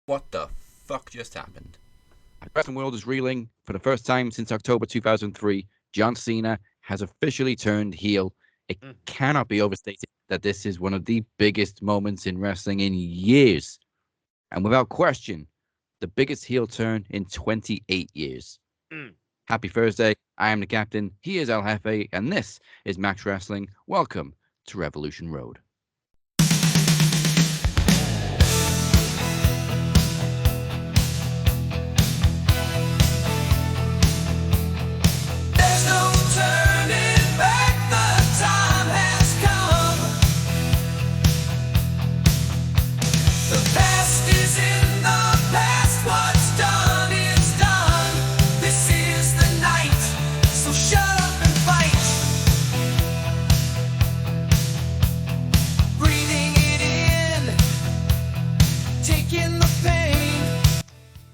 What the fuck just happened? The wrestling world is reeling. For the first time since October 2003, John Cena has officially turned heel. It Mm. cannot be overstated that this is one of the biggest moments in wrestling in years. And without question, the biggest heel turn in 28 years. Mm. Happy Thursday. I am the captain. He is El Jefe. And this is Max Wrestling. Welcome to Revolution Road. There's no turning back, the time has come. The past is in the past, what's done is done. This is the night, so shut up and fight. Breathing it in, taking the pain.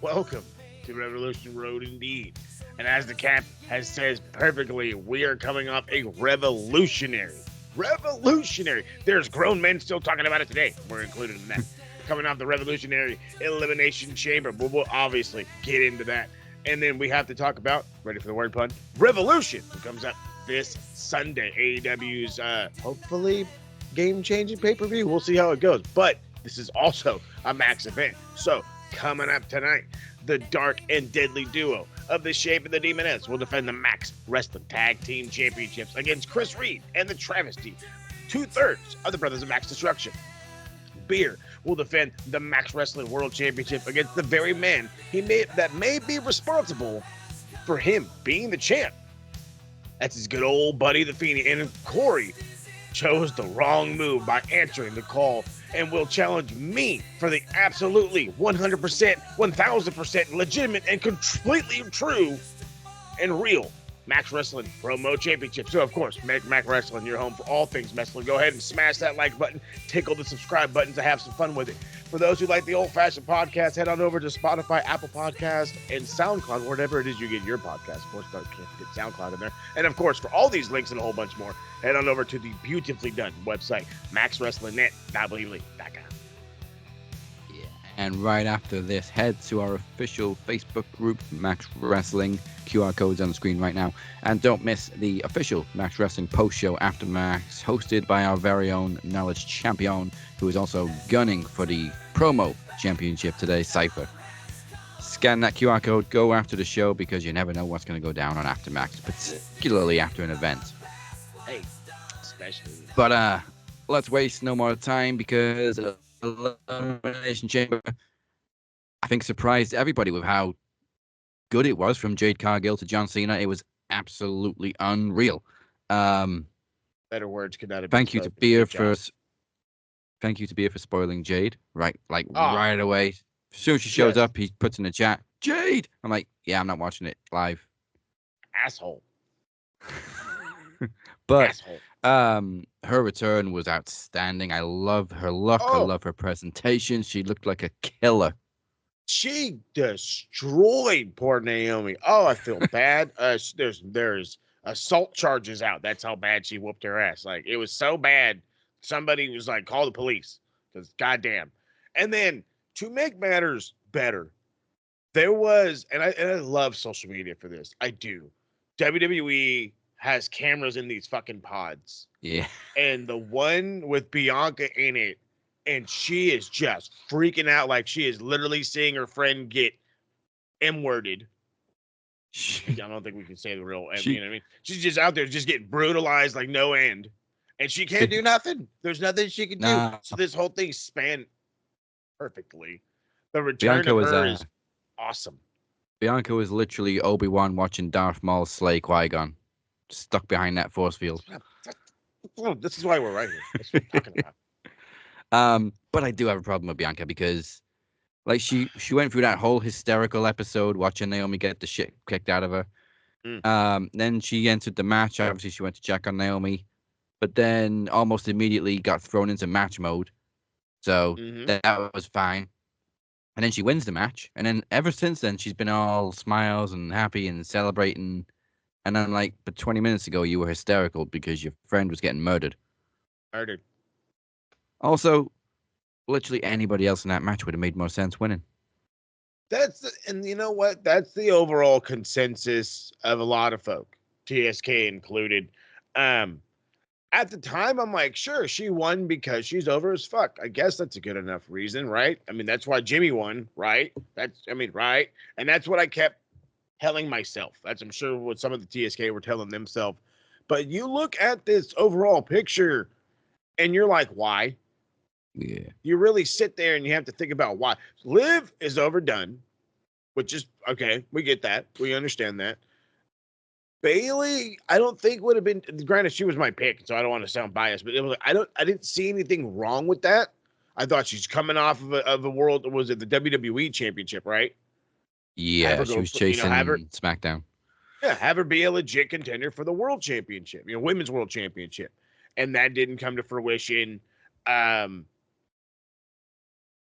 Welcome to Revolution Road indeed. And as the cap has says perfectly, we are coming off a revolutionary. There's grown men still talking about it today. We're included in that. Coming off the revolutionary Elimination Chamber. We'll obviously get into that. And then we have to talk about, ready for the word pun, Revolution, who comes up this Sunday. AEW's hopefully game-changing pay-per-view. We'll see how it goes. But this is also a Max event. So coming up tonight, the dark and deadly duo of the Shape and the Demoness will defend the Max Wrestling Tag Team Championships against Chris Reid and the Travesty, 2/3 of the Brothers of Max Destruction. Beer will defend the Max Wrestling World Championship against the very man that may be responsible for him being the champ. That's his good old buddy, the Fiend. And Corey chose the wrong move by answering the call and will challenge me for the absolutely 100%, 1000% legitimate and completely true and real Max Wrestling Promo Championship. So, of course, make Max Wrestling your home for all things wrestling. Go ahead and smash that like button, tickle the subscribe button to have some fun with it. For those who like the old-fashioned podcast, head on over to Spotify, Apple Podcasts, and SoundCloud, whatever it is you get your podcast. Of course, don't get SoundCloud in there. And, of course, for all these links and a whole bunch more, head on over to the beautifully done website, maxwrestlingnet.com. And right after this, head to our official Facebook group, Max Wrestling. QR code's on the screen right now. And don't miss the official Max Wrestling post-show after Max, hosted by our very own Knowledge Champion, who is also gunning for the Promo Championship today, Cypher. Scan that QR code, go after the show, because you never know what's going to go down on After Max, particularly after an event. Hey, especially. But let's waste no more time, because Elimination Chamber, I think, surprised everybody with how good it was from Jade Cargill to John Cena. It was absolutely unreal. Better words could not have been Thank you to spoken. Beer Good job. for spoiling Jade right Oh. right away. As soon as she shows Yes. up, he puts in the chat, Jade. I'm like, yeah, I'm not watching it live. Asshole. But Asshole. her return was outstanding. I love her look. I Oh. love her presentation. She looked like a killer. She destroyed poor Naomi. Oh, I feel bad. There's assault charges out. That's how bad she whooped her ass. Like, it was so bad. Somebody was like, call the police. Because goddamn. And then to make matters better, there was, and I love social media for this. I do. WWE has cameras in these fucking pods. Yeah. And the one with Bianca in it, and she is just freaking out like she is literally seeing her friend get M-worded. I don't think we can say the real, you know what I mean? She's just out there just getting brutalized like no end. And she can't do nothing. There's nothing she can do. Nah. So this whole thing spanned perfectly. The return Bianca of was her is awesome. Bianca was literally Obi-Wan watching Darth Maul slay Qui-Gon, stuck behind that force field. This is why we're right here. That's what I'm talking about. But I do have a problem with Bianca, because like she went through that whole hysterical episode watching Naomi get the shit kicked out of her. Then she entered the match. Obviously, she went to check on Naomi, but then almost immediately got thrown into match mode. So that was fine. And then she wins the match. And then ever since then, she's been all smiles and happy and celebrating. And then, like, but 20 minutes ago, you were hysterical because your friend was getting murdered. Also, literally anybody else in that match would have made more sense winning. And you know what? That's the overall consensus of a lot of folk, TSK included. At the time, I'm like, sure, she won because she's over as fuck. I guess that's a good enough reason, right? I mean, that's why Jimmy won, right? Right? And that's what I kept telling myself. That's, I'm sure, what some of the TSK were telling themselves. But you look at this overall picture and you're like, why? Yeah. You really sit there and you have to think about why. Liv is overdone, which is okay. We get that. We understand that. Bailey, I don't think would have been. Granted, she was my pick, so I don't want to sound biased, but it was like I didn't see anything wrong with that. I thought she's coming off of a world. Was it the WWE Championship, right? Yeah, she was chasing SmackDown. Yeah, have her be a legit contender for the World Championship, Women's World Championship, and that didn't come to fruition.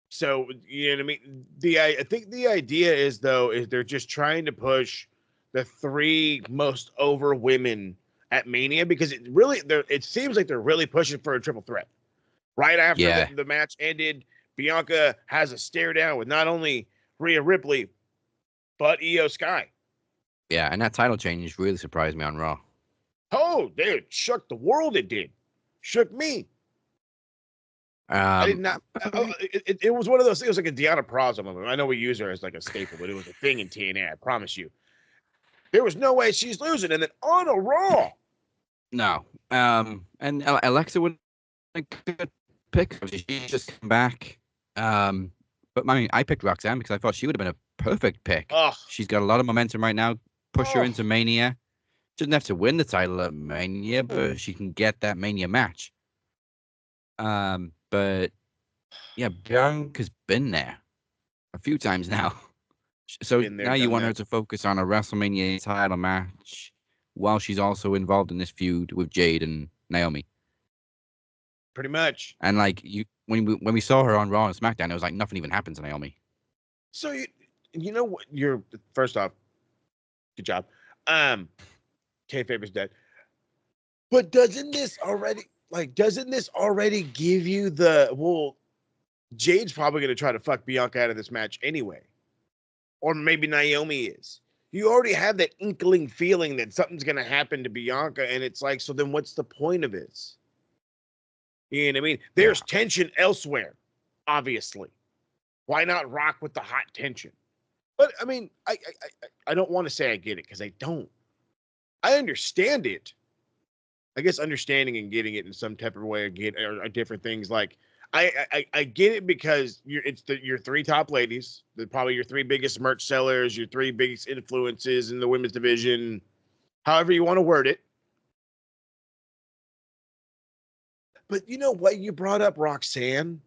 So you know what I mean. I think the idea is they're just trying to push the three most over women at Mania because it seems like they're really pushing for a triple threat. Right after the match ended, Bianca has a stare down with not only Rhea Ripley, but Io Sky. Yeah, and that title change really surprised me on Raw. Oh, dude, shook the world. It did. Shook me. I did not. It was one of those things. It was like a Deanna Praza moment. I know we use her as like a staple, but it was a thing in TNA. I promise you. There was no way she's losing, and then on a Raw. No. And Alexa would a good pick. She just come back. But I mean, I picked Roxanne because I thought she would have been a perfect pick. Ugh. She's got a lot of momentum right now. Push her into Mania. She doesn't have to win the title at Mania, but she can get that Mania match. But yeah, Bianca's been there a few times now. So now you want her to focus on a WrestleMania title match while she's also involved in this feud with Jade and Naomi. Pretty much. And like when we saw her on Raw and SmackDown, it was like nothing even happened to Naomi. So you know what? You're first off, good job. Kayfabe is dead. But doesn't this already give you Jade's probably gonna try to fuck Bianca out of this match anyway. Or maybe Naomi is. You already have that inkling feeling that something's gonna happen to Bianca, and it's like, so then what's the point of this? You know what I mean? There's tension elsewhere, obviously. Why not rock with the hot tension? But I mean, I don't want to say I get it because I don't. I understand it. I guess understanding and getting it in some type of way are different things. Like I get it because your three top ladies, probably your three biggest merch sellers, your three biggest influences in the women's division, however you want to word it. But you know what? You brought up Roxanne,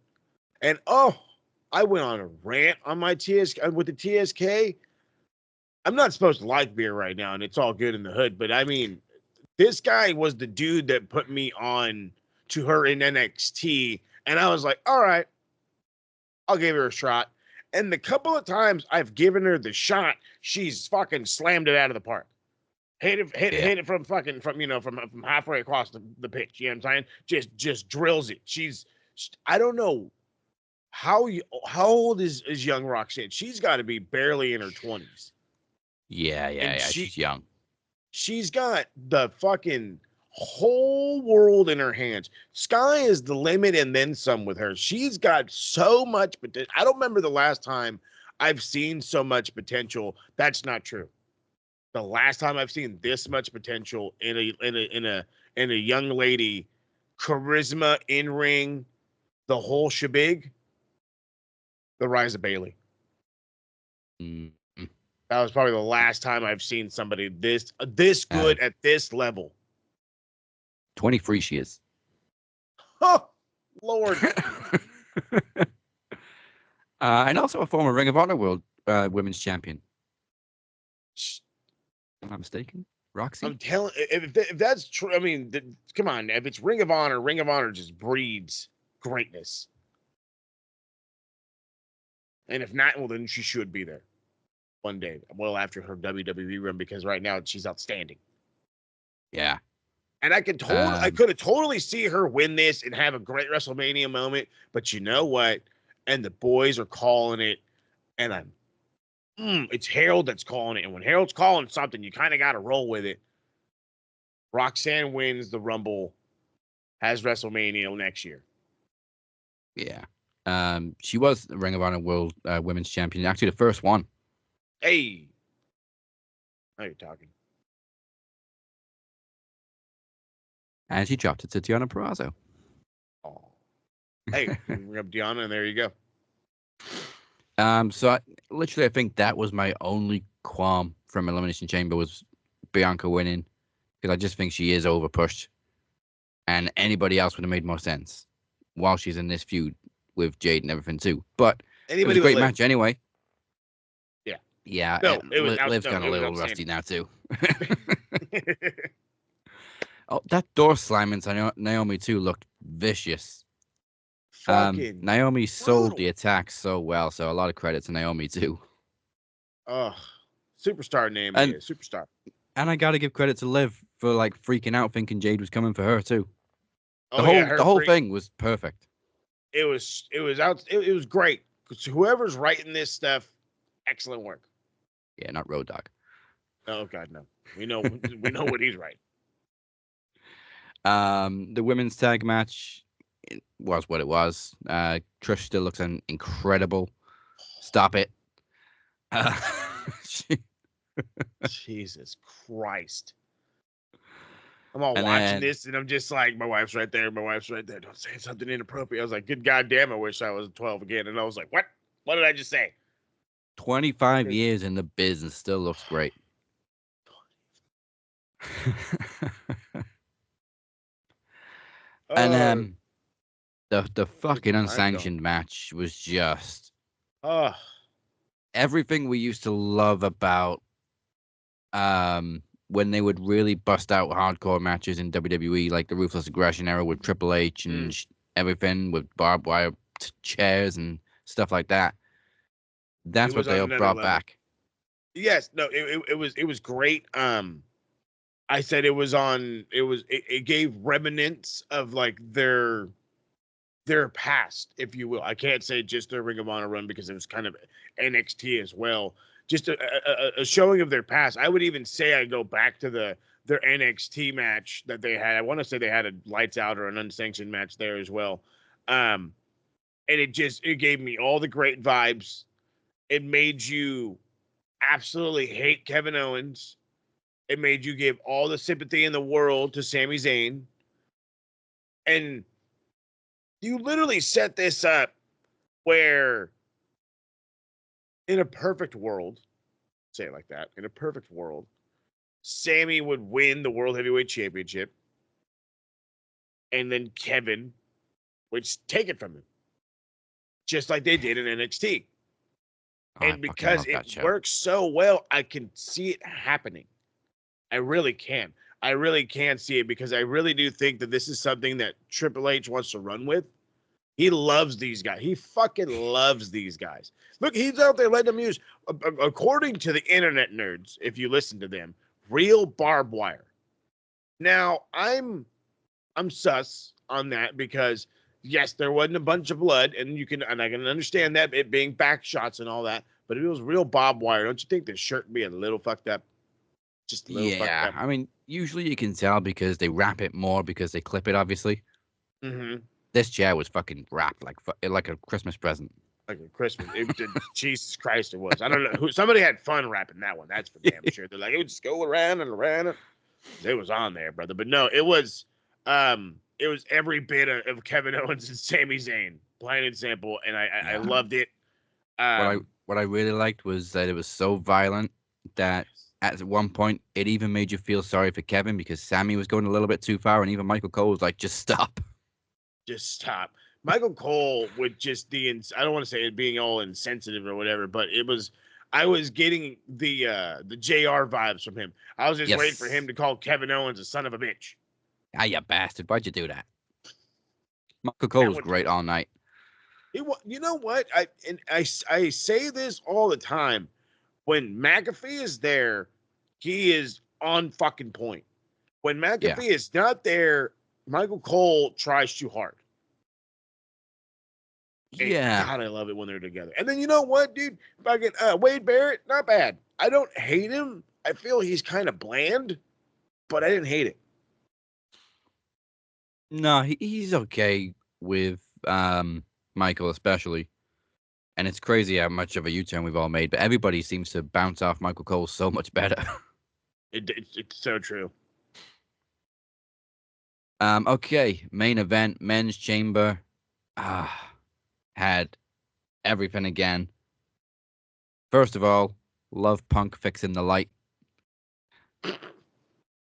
and I went on a rant on my with the TSK. I'm not supposed to like beer right now, and it's all good in the hood. But I mean, this guy was the dude that put me on to her in NXT, and I was like, all right, I'll give her a shot. And the couple of times I've given her the shot, she's fucking slammed it out of the park. Hit it from halfway across the pitch. You know what I'm saying? Just drills it. I don't know how old is young Roxanne? She's got to be barely in her 20s. Yeah. She's young. She's got the fucking whole world in her hands. Sky is the limit and then some with her. She's got so much potential. I don't remember the last time I've seen so much potential. That's not true. The last time I've seen this much potential in a young lady, charisma, in ring, the whole shebig, the rise of Bailey. Mm-hmm. That was probably the last time I've seen somebody this good at this level. 23 she is. Oh, Lord. And also a former Ring of Honor World Women's Champion. Am I mistaken? Roxy? I'm telling if that's true, I mean, come on. If it's Ring of Honor just breeds greatness. And if not, well, then she should be there one day. Well, after her WWE run, because right now she's outstanding. Yeah. And I could have totally see her win this and have a great WrestleMania moment. But you know what? And the boys are calling it, and I'm it's Harold that's calling it. And when Harold's calling something, you kind of got to roll with it. Roxanne wins the Rumble, has WrestleMania next year. Yeah. She was the Ring of Honor World Women's Champion. Actually, the first one. Hey. Now you're talking. And she dropped it to Deonna Purrazzo. Oh. Hey, you bring up Deonna, and there you go. So I think that was my only qualm from Elimination Chamber was Bianca winning, because I just think she is overpushed, and anybody else would have made more sense while she's in this feud with Jade and everything too. But it was a great match anyway. Yeah. Yeah. No, Liv's gone a little rusty now too. Oh, that door slam into Naomi too looked vicious. Fucking Naomi sold brutal. the attack so well, so a lot of credit to Naomi too. Superstar name And- is superstar. And I gotta give credit to Liv for like freaking out, thinking Jade was coming for her too. Oh, The whole thing was perfect. It was great. 'Cause whoever's writing this stuff, excellent work. Yeah, not Road Dogg. Oh God, no. We know what he's writing. The women's tag match was what it was. Trish still looks incredible. Stop it. Jesus Christ. I'm all And watching then- this and I'm just like, my wife's right there. Don't say something inappropriate. I was like, good goddamn, I wish I was 12 again. And I was like, what? What did I just say? 25 years in the business, still looks great. And the fucking unsanctioned match was just everything we used to love about when they would really bust out hardcore matches in WWE, like the Ruthless Aggression era with Triple H and everything with barbed wire chairs and stuff like that. That's what they all brought back. Yes, no, it was great. I said it gave remnants of like their past, if you will. I can't say just their Ring of Honor run because it was kind of NXT as well. Just a showing of their past. I would even say I go back to their NXT match that they had. I want to say they had a lights out or an unsanctioned match there as well. And it gave me all the great vibes. It made you absolutely hate Kevin Owens. It made you give all the sympathy in the world to Sami Zayn. And you literally set this up where in a perfect world, say it like that, in a perfect world, Sami would win the World Heavyweight Championship. And then Kevin would take it from him. Just like they did in NXT. And because it works so well, I can see it happening. I really can. I really can see it because I really do think that this is something that Triple H wants to run with. He loves these guys. He fucking loves these guys. Look, he's out there letting them use, according to the internet nerds, if you listen to them, real barbed wire. Now, I'm sus on that because yes, there wasn't a bunch of blood, and I can understand that it being back shots and all that. But if it was real barbed wire, don't you think the shirt would be a little fucked up? Just a little fucked up. I mean, usually you can tell because they wrap it more because they clip it, obviously. Mm-hmm. This chair was fucking wrapped like a Christmas present. Like a Christmas. Jesus Christ, it was. I don't know who. Somebody had fun wrapping that one. That's for damn sure. They're like, it would just go around and around. It was on there, brother. But no, it was every bit of Kevin Owens and Sami Zayn, plain and simple, and I loved it. What I really liked was that it was so violent that at one point it even made you feel sorry for Kevin because Sami was going a little bit too far, and even Michael Cole was like, "Just stop." Just stop. Michael Cole with just I don't want to say it being all insensitive or whatever, but I was getting the JR vibes from him. I was just waiting for him to call Kevin Owens a son of a bitch. Ah, you bastard. Why'd you do that? Michael Cole was great all night. You know what? I say this all the time. When McAfee is there, he is on fucking point. When McAfee is not there, Michael Cole tries too hard. And Yeah. God, I love it when they're together. And then you know what, dude? Fucking Wade Barrett, not bad. I don't hate him. I feel he's kind of bland, but I didn't hate it. No, he's okay with Michael especially. And it's crazy how much of a U-turn we've all made, but everybody seems to bounce off Michael Cole so much better. It's so true. Okay, main event, men's chamber. Had everything again. First of all, love Punk fixing the light.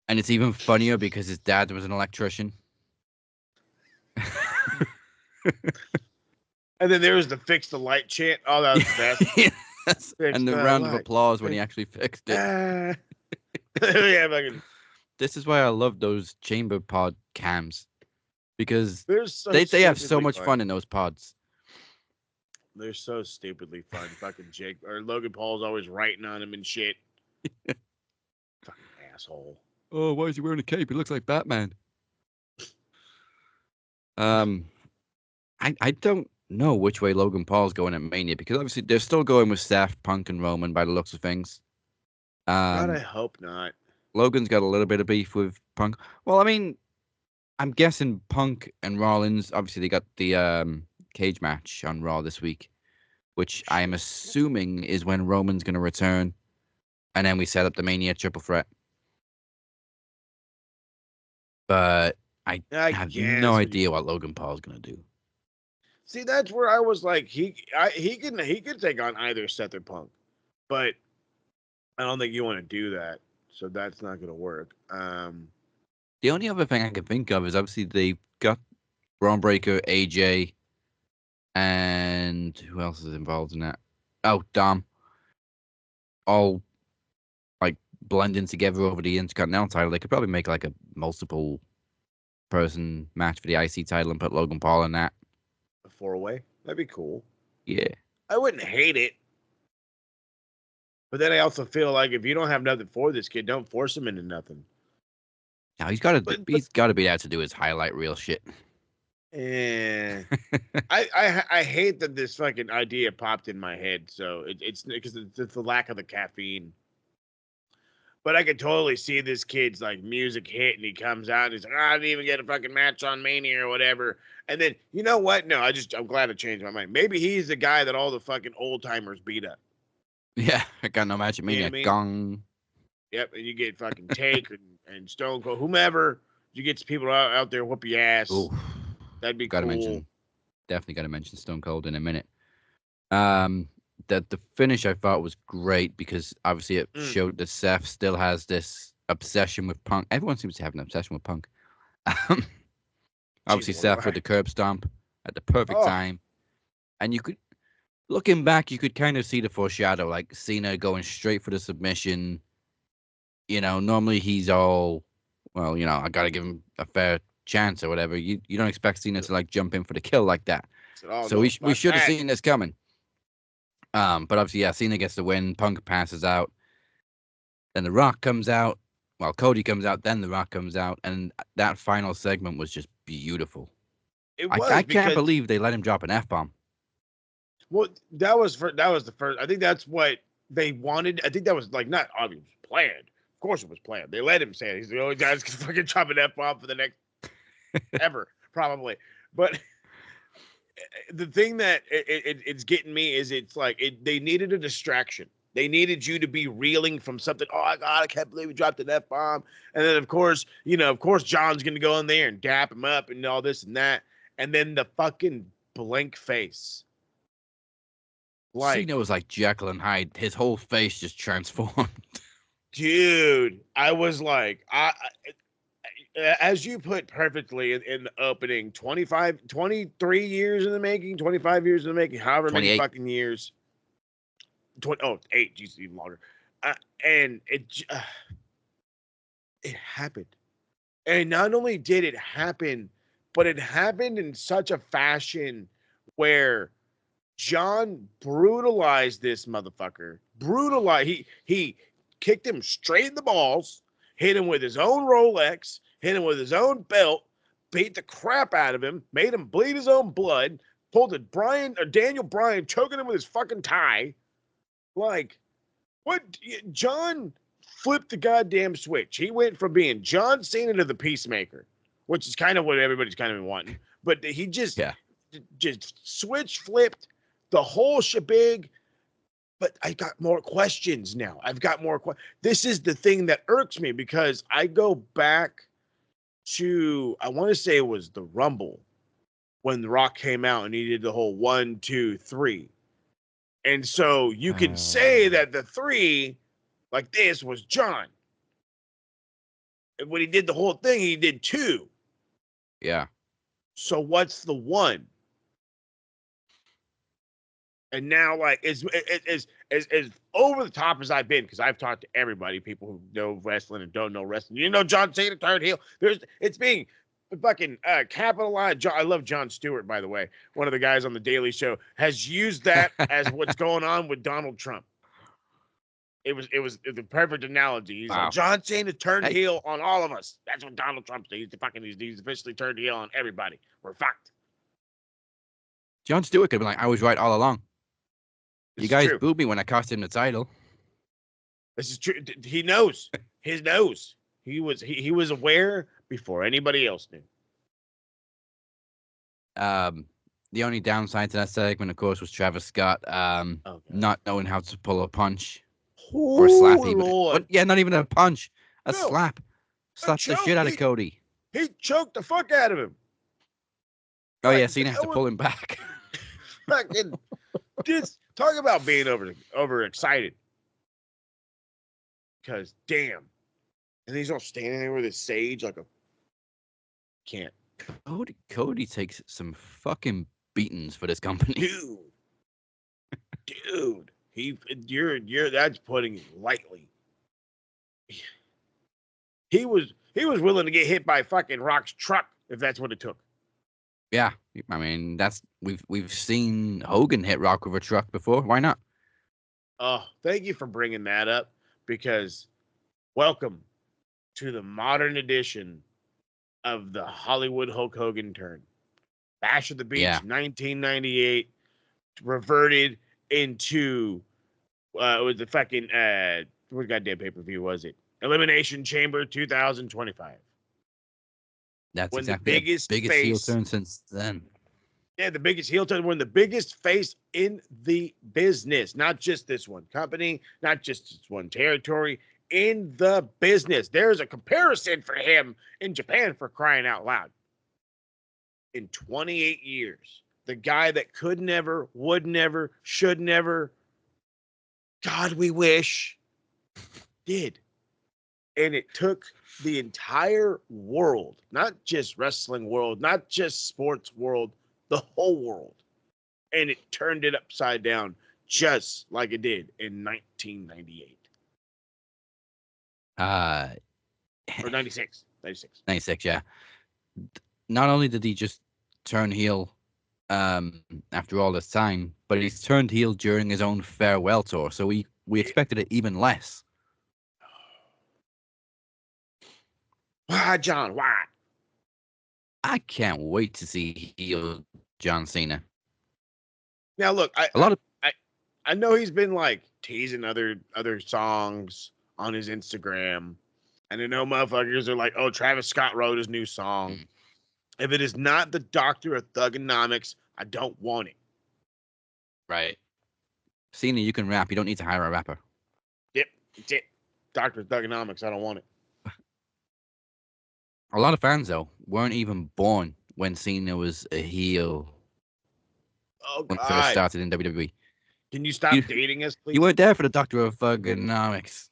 And it's even funnier because his dad was an electrician. And then there was the fix the light chant. Oh, that was the best. Yes. And the round of applause when he actually fixed it. Yeah, fucking. This is why I love those chamber pod cams. Because So they have so stupidly much fun in those pods. They're so stupidly fun. Fucking Jake or Logan Paul's always writing on him and shit. Fucking asshole. Oh, why is he wearing a cape? He looks like Batman. I don't know which way Logan Paul's going at Mania because obviously they're still going with Seth, Punk, and Roman by the looks of things. God, I hope not. Logan's got a little bit of beef with Punk. Well, I mean, I'm guessing Punk and Rollins, obviously they got the cage match on Raw this week, which I am assuming is when Roman's going to return, and then we set up the Mania triple threat. But I have no idea what Logan Paul's going to do. See, that's where I was like, he could take on either Seth or Punk, but I don't think you want to do that, so that's not going to work. The only other thing I can think of is obviously they've got Braun Breaker, AJ, and who else is involved in that? Oh, Dom. All like blending together over the Intercontinental title. They could probably make like a multiple person match for the IC title and put Logan Paul in that. A 4-way? That'd be cool. Yeah. I wouldn't hate it. But then I also feel like if you don't have nothing for this kid, don't force him into nothing. Now he's got to be there to do his highlight reel shit. I hate that this fucking idea popped in my head. So it's because it's the lack of the caffeine. But I could totally see this kid's like music hit, and he comes out and he's like, I didn't even get a fucking match on Mania or whatever. And then you know what? No, I'm glad I changed my mind. Maybe he's the guy that all the fucking old timers beat up. Yeah, I got no match at Mania. You know what I mean? Gong. Yep, and you get fucking Take and Stone Cold, whomever. You get some people out there whoop your ass. Ooh. That'd be Gotta cool. Definitely got to mention Stone Cold in a minute. That the finish I thought was great because obviously it showed that Seth still has this obsession with Punk. Everyone seems to have an obsession with Punk. Obviously Seth with the curb stomp at the perfect time, and you could, looking back, you could kind of see the foreshadow, like Cena going straight for the submission. You know, normally he's all, well, you know, I gotta give him a fair chance or whatever. You don't expect Cena to like jump in for the kill like that. So we should have seen this coming. But obviously, yeah, Cena gets the win. Punk passes out. Then The Rock comes out. Well, Cody comes out. Then The Rock comes out, and that final segment was just beautiful. I can't believe they let him drop an F-bomb. Well, that was the first. I think that's what they wanted. I think that was like not obvious, planned. Of course, it was planned. They let him say it. He's the only guy that's gonna fucking drop an F-bomb for the next ever, probably. But the thing that it's getting me is it's like they needed a distraction. They needed you to be reeling from something. Oh my God, I can't believe we dropped an F-bomb. And then of course John's gonna go in there and dap him up and all this and that. And then the fucking blank face. Like, Cena was like Jekyll and Hyde. His whole face just transformed. Dude, I was like, as you put perfectly in the opening, 23 years in the making, 25 years in the making, however 28. many fucking years. 8, geez, even longer. And it happened. And not only did it happen, but it happened in such a fashion where John brutalized this motherfucker. He kicked him straight in the balls, hit him with his own Rolex, hit him with his own belt, beat the crap out of him, made him bleed his own blood, pulled a Daniel Bryan choking him with his fucking tie. Like, what? John flipped the goddamn switch. He went from being John Cena to the Peacemaker, which is kind of what everybody's kind of been wanting. But he just switch flipped the whole shebang. But I got more questions now. I've got more questions. This is the thing that irks me because I go back to, I want to say it was the Rumble when The Rock came out and he did the whole 1, 2, 3. And so you can say that the 3, like this, was John. And when he did the whole thing, he did 2. Yeah. So what's the 1? And now, like, as over the top as I've been, because I've talked to everybody, people who know wrestling and don't know wrestling. You know, John Cena turned heel. It's being fucking capitalized. I love Jon Stewart, by the way. One of the guys on the Daily Show has used that as what's going on with Donald Trump. It was the perfect analogy. He's like, John Cena turned heel on all of us. That's what Donald Trump did. He's officially turned heel on everybody. We're fucked. Jon Stewart could have been like, I was right all along. You guys booed me when I cost him the title. This is true. He knows. He knows. He was aware before anybody else knew. The only downside to that segment, of course, was Travis Scott not knowing how to pull a punch or slap even. But, yeah, not even a punch, slap. Slapped the shit out of Cody. He choked the fuck out of him. Oh yeah, Cena had to pull him back. Fucking just talk about being overexcited. Because damn. And he's all standing there with his sage like a can't. Cody takes some fucking beatings for this company. Dude. You're that's putting it lightly. He was willing to get hit by fucking Rock's truck if that's what it took. Yeah, I mean we've seen Hogan hit Rock with a truck before. Why not? Oh, thank you for bringing that up because welcome to the modern edition of the Hollywood Hulk Hogan turn. Bash at the Beach, 1998, reverted into it was the fucking what goddamn pay-per-view was it? Elimination Chamber 2025. That's when exactly the biggest heel turn since then. Yeah, the biggest heel turn. When the biggest face in the business, not just this one company, not just this one territory, in the business. There's a comparison for him in Japan, for crying out loud. In 28 years, the guy that could never, would never, should never, God, we wish, did. And it took the entire world, not just wrestling world, not just sports world, the whole world. And it turned it upside down just like it did in 1998. Or 96. 96, yeah. Not only did he just turn heel after all this time, but he's turned heel during his own farewell tour. So we expected it even less. Why, John? Why? I can't wait to see heel John Cena. Now, look, I know he's been like teasing other songs on his Instagram, and I know motherfuckers are like, "Oh, Travis Scott wrote his new song." If it is not the Doctor of Thugonomics, I don't want it. Right. Cena, you can rap. You don't need to hire a rapper. Yep, it's it. Doctor of Thugonomics, I don't want it. A lot of fans, though, weren't even born when Cena was a heel. Oh, when he first started in WWE. Can you stop dating us, please? You weren't there for the Doctor of Thugonomics.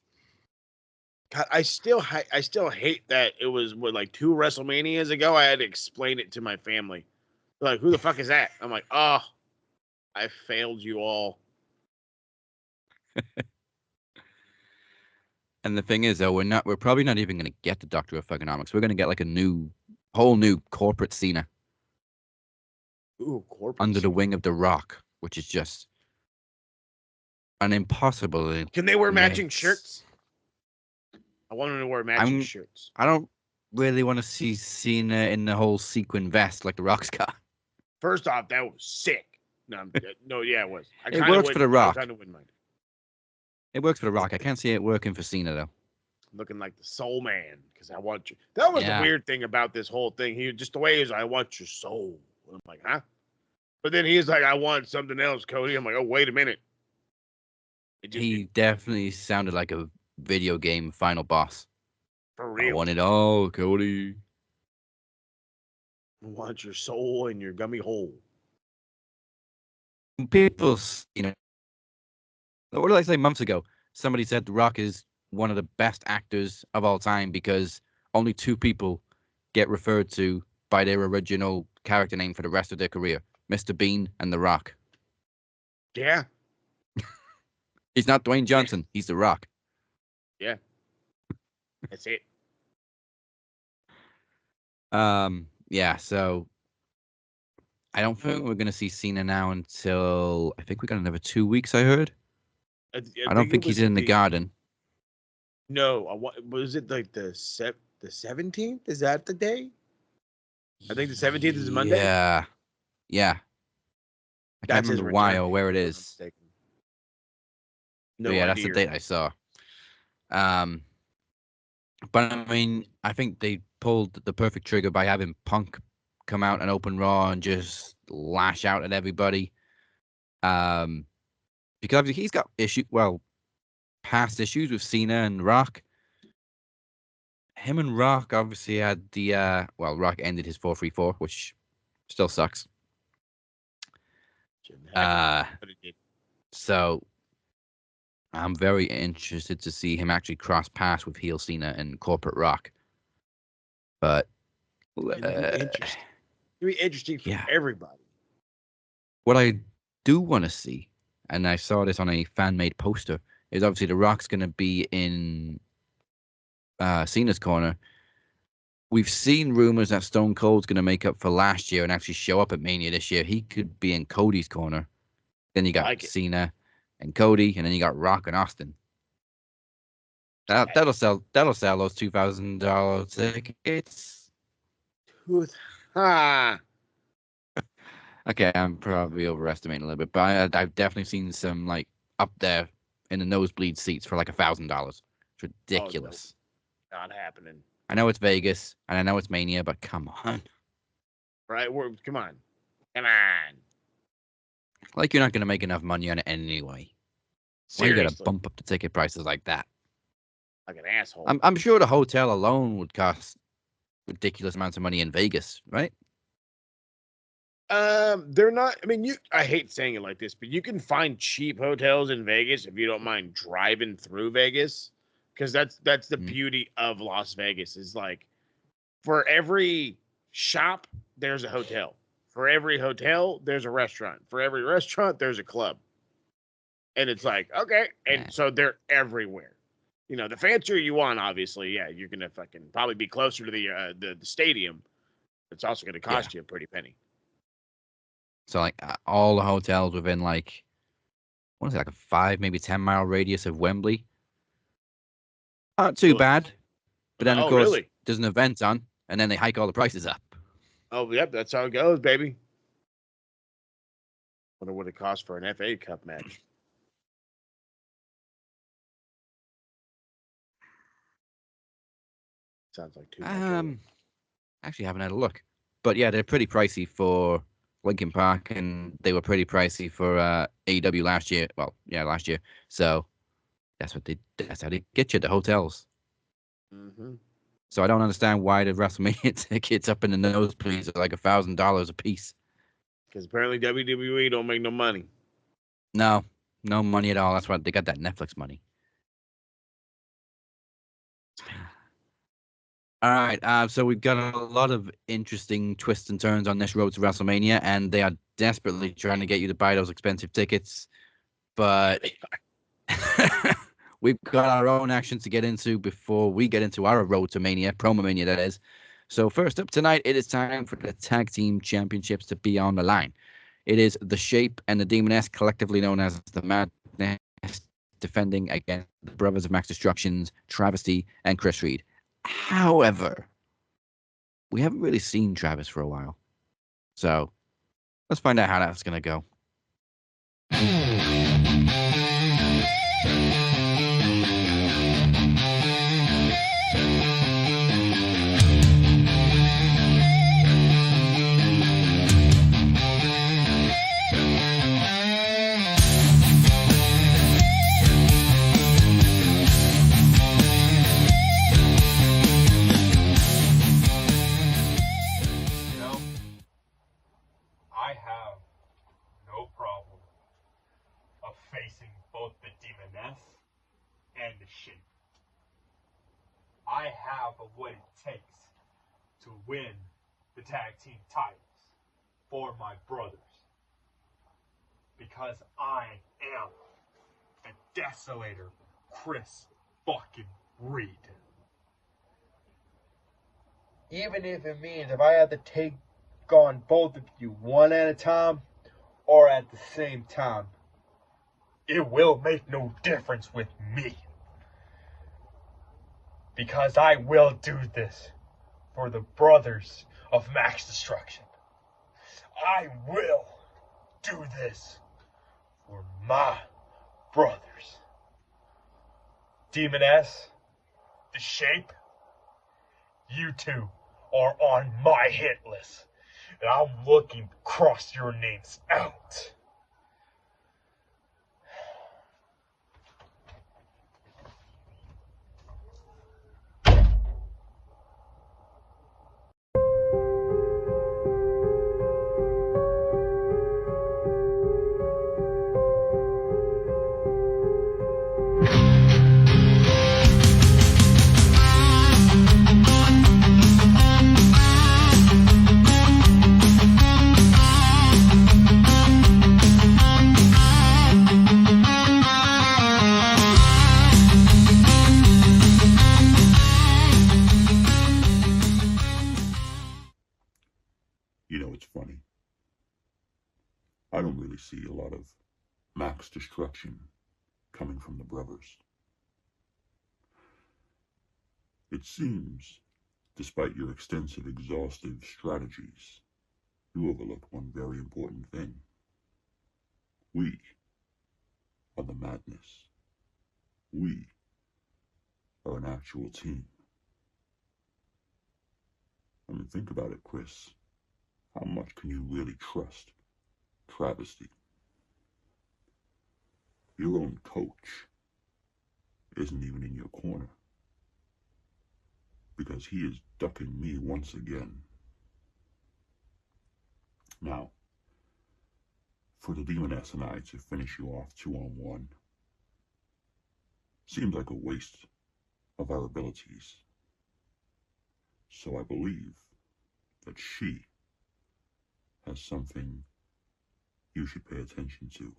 God, I still hate that it was like 2 WrestleManias ago. I had to explain it to my family. They're like, who the fuck is that? I'm like, oh, I failed you all. And the thing is, though, we're probably not even going to get the Doctor of Thugonomics. We're going to get like a whole new corporate Cena. Ooh, corporate under Cena. The wing of The Rock, which is just an impossible. Can they wear matching shirts? I want them to wear matching shirts. I don't really want to see Cena in the whole sequin vest like The Rock's got. First off, that was sick. No, yeah, it was. It works for The Rock. I kind of wouldn't mind. It works for The Rock. I can't see it working for Cena though. Looking like the soul man because I want you. That was the weird thing about this whole thing. He just the way he was, I want your soul. I'm like, huh? But then he's like, I want something else, Cody. I'm like, oh, wait a minute. He definitely sounded like a video game final boss. For real. I want it all, Cody. I want your soul in your gummy hole. People, what did I say months ago? Somebody said The Rock is one of the best actors of all time because only 2 people get referred to by their original character name for the rest of their career. Mr. Bean and The Rock. Yeah. He's not Dwayne Johnson. He's The Rock. Yeah. That's it. Yeah, so I don't think we're going to see Cena now until, I think we got another 2 weeks, I heard. I don't think he's in the Garden. No, was it like the 17th? Is that the day? I think the 17th is Monday. Yeah. I can't remember why or where it is. No, yeah, that's the date I saw. But I mean, I think they pulled the perfect trigger by having Punk come out and open Raw and just lash out at everybody. Because he's got past issues with Cena and Rock. Him and Rock obviously had the Rock ended his 4-3-4, which still sucks. So I'm very interested to see him actually cross paths with heel Cena and corporate Rock. But it'd be interesting for everybody. What I do want to see, and I saw this on a fan-made poster, is obviously The Rock's going to be in Cena's corner. We've seen rumors that Stone Cold's going to make up for last year and actually show up at Mania this year. He could be in Cody's corner. Then you got Cena and Cody, and then you got Rock and Austin. That'll sell those $2,000 tickets. Okay, I'm probably overestimating a little bit, but I've definitely seen some like up there in the nosebleed seats for like $1,000. It's ridiculous. Oh, no. Not happening. I know it's Vegas and I know it's Mania, but come on. Right? Come on. Like you're not gonna make enough money on it anyway. Why you gotta bump up the ticket prices like that? Like an asshole. I'm sure the hotel alone would cost ridiculous amounts of money in Vegas, right? They're not. I mean, I hate saying it like this, but you can find cheap hotels in Vegas if you don't mind driving through Vegas, because that's the beauty of Las Vegas. Is like, for every shop there's a hotel. For every hotel there's a restaurant. For every restaurant there's a club. And it's like, okay, and so they're everywhere. You know, the fancier you want, obviously, you're gonna fucking probably be closer to the stadium. It's also gonna cost you a pretty penny. So like all the hotels within like, what is it, like a 5, maybe 10-mile radius of Wembley? Not too bad. But then of course there's an event on, and then they hike all the prices up. Oh, yep, that's how it goes, baby. Wonder what it costs for an FA Cup match. Sounds like too much. Actually haven't had a look. But yeah, they're pretty pricey for Lincoln Park, and they were pretty pricey for AEW last year. Well, yeah, last year. So that's how they get you, the hotels. Mm-hmm. So I don't understand why the WrestleMania tickets up in the nosebleeds are like $1,000 a piece. Because apparently WWE don't make no money. No money at all. That's why they got that Netflix money. All right, so we've got a lot of interesting twists and turns on this road to WrestleMania, and they are desperately trying to get you to buy those expensive tickets. But we've got our own action to get into before we get into our road to Mania, PromoMania that is. So first up tonight, it is time for the Tag Team Championships to be on the line. It is The Shape and the Demoness, collectively known as the Madness, defending against the Brothers of Max Destructions, Travesty, and Chris Reid. However, we haven't really seen Travis for a while. So Let's find out how that's going to go. I have no problem of facing both the Demoness and the Sheep. I have what it takes to win the tag team titles for my brothers. Because I am the Desolator Chris fucking Reid. Even if it means if I have to take on both of you one at a time or at the same time, it will make no difference with me. Because I will do this for the brothers of Max Destruction. I will do this for my brothers. Demoness, the Shape, you two are on my hit list. And I'm looking to cross your names out. You know, it's funny. I don't really see a lot of Max Destruction coming from the brothers. It seems, despite your extensive, exhaustive strategies, you overlooked one very important thing. We are the Madness. We are an actual team. I mean, think about it, Chris. How much can you really trust Travesty? Your own coach isn't even in your corner because he is ducking me once again. Now, for the Demoness and I to finish you off 2-on-1 seems like a waste of our abilities. So I believe that she has something you should pay attention to.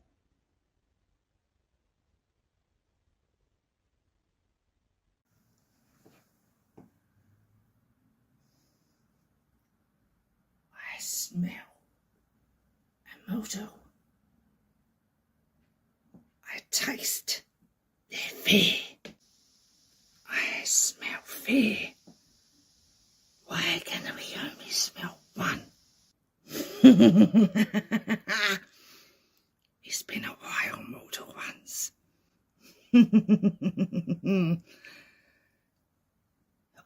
I smell a moto. I taste their fear. I smell fear. Why can we only smell one? It's been a while, mortal ones. But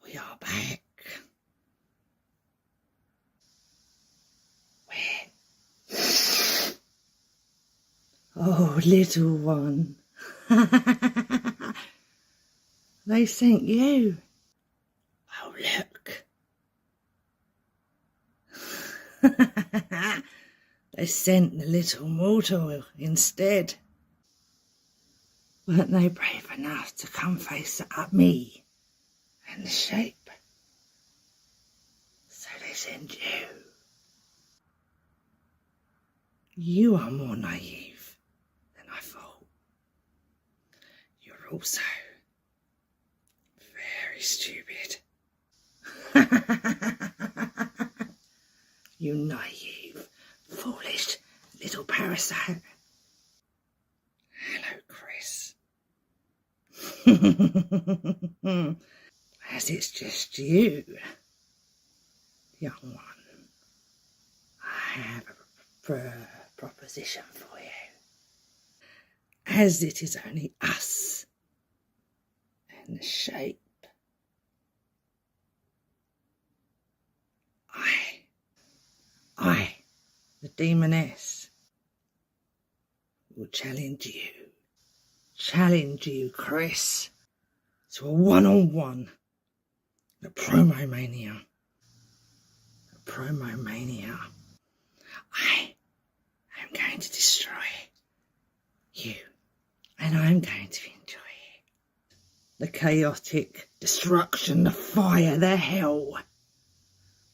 we are back. Where? Oh, little one. They sent you. Oh, look. They sent the little mortal instead. Weren't they brave enough to come face up me and the Shape? So they sent you. You are more naive than I thought. You're also very stupid. You naive, foolish little parasite. Hello, Chris. As it's just you, young one, I have a for a proposition for you. As it is only us and the shape, I, the demoness, will challenge you, Chris, to a one-on-one at PromoMania. I am going to destroy you, and I'm going to enjoy it. The chaotic destruction, the fire, the hell.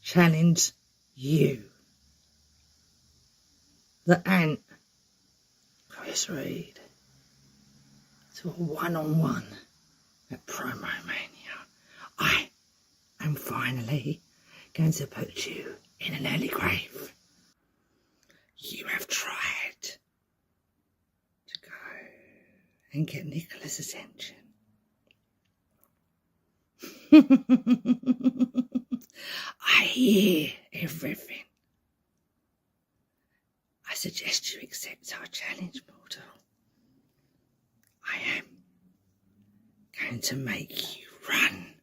Challenge you. The ant, Chris Reid, to a one-on-one at PromoMania. I am finally going to put you in an early grave. You have tried to go and get Nicola's attention. I hear everything. I suggest you accept our challenge, mortal. I am going to make you run.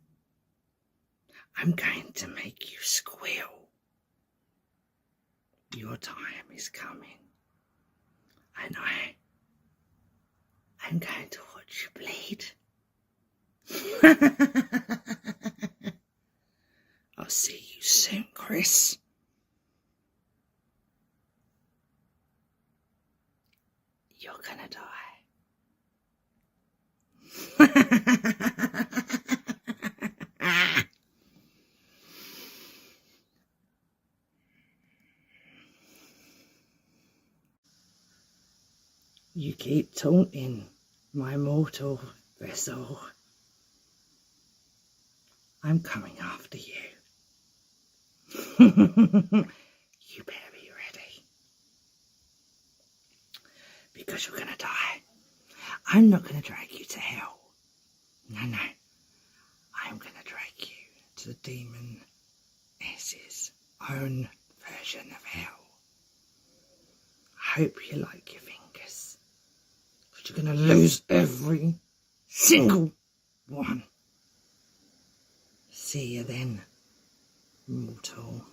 I'm going to make you squeal. Your time is coming. And I'm going to watch you bleed. I'll see you soon, Chris. You're gonna die. You keep taunting my mortal vessel. I'm coming after you. You better be ready. Because you're gonna die. I'm not gonna drag you to hell. No. I'm gonna drag you to the demon S's own version of hell. I hope you like your fingers. But you're gonna lose every single one. See you then, mortal.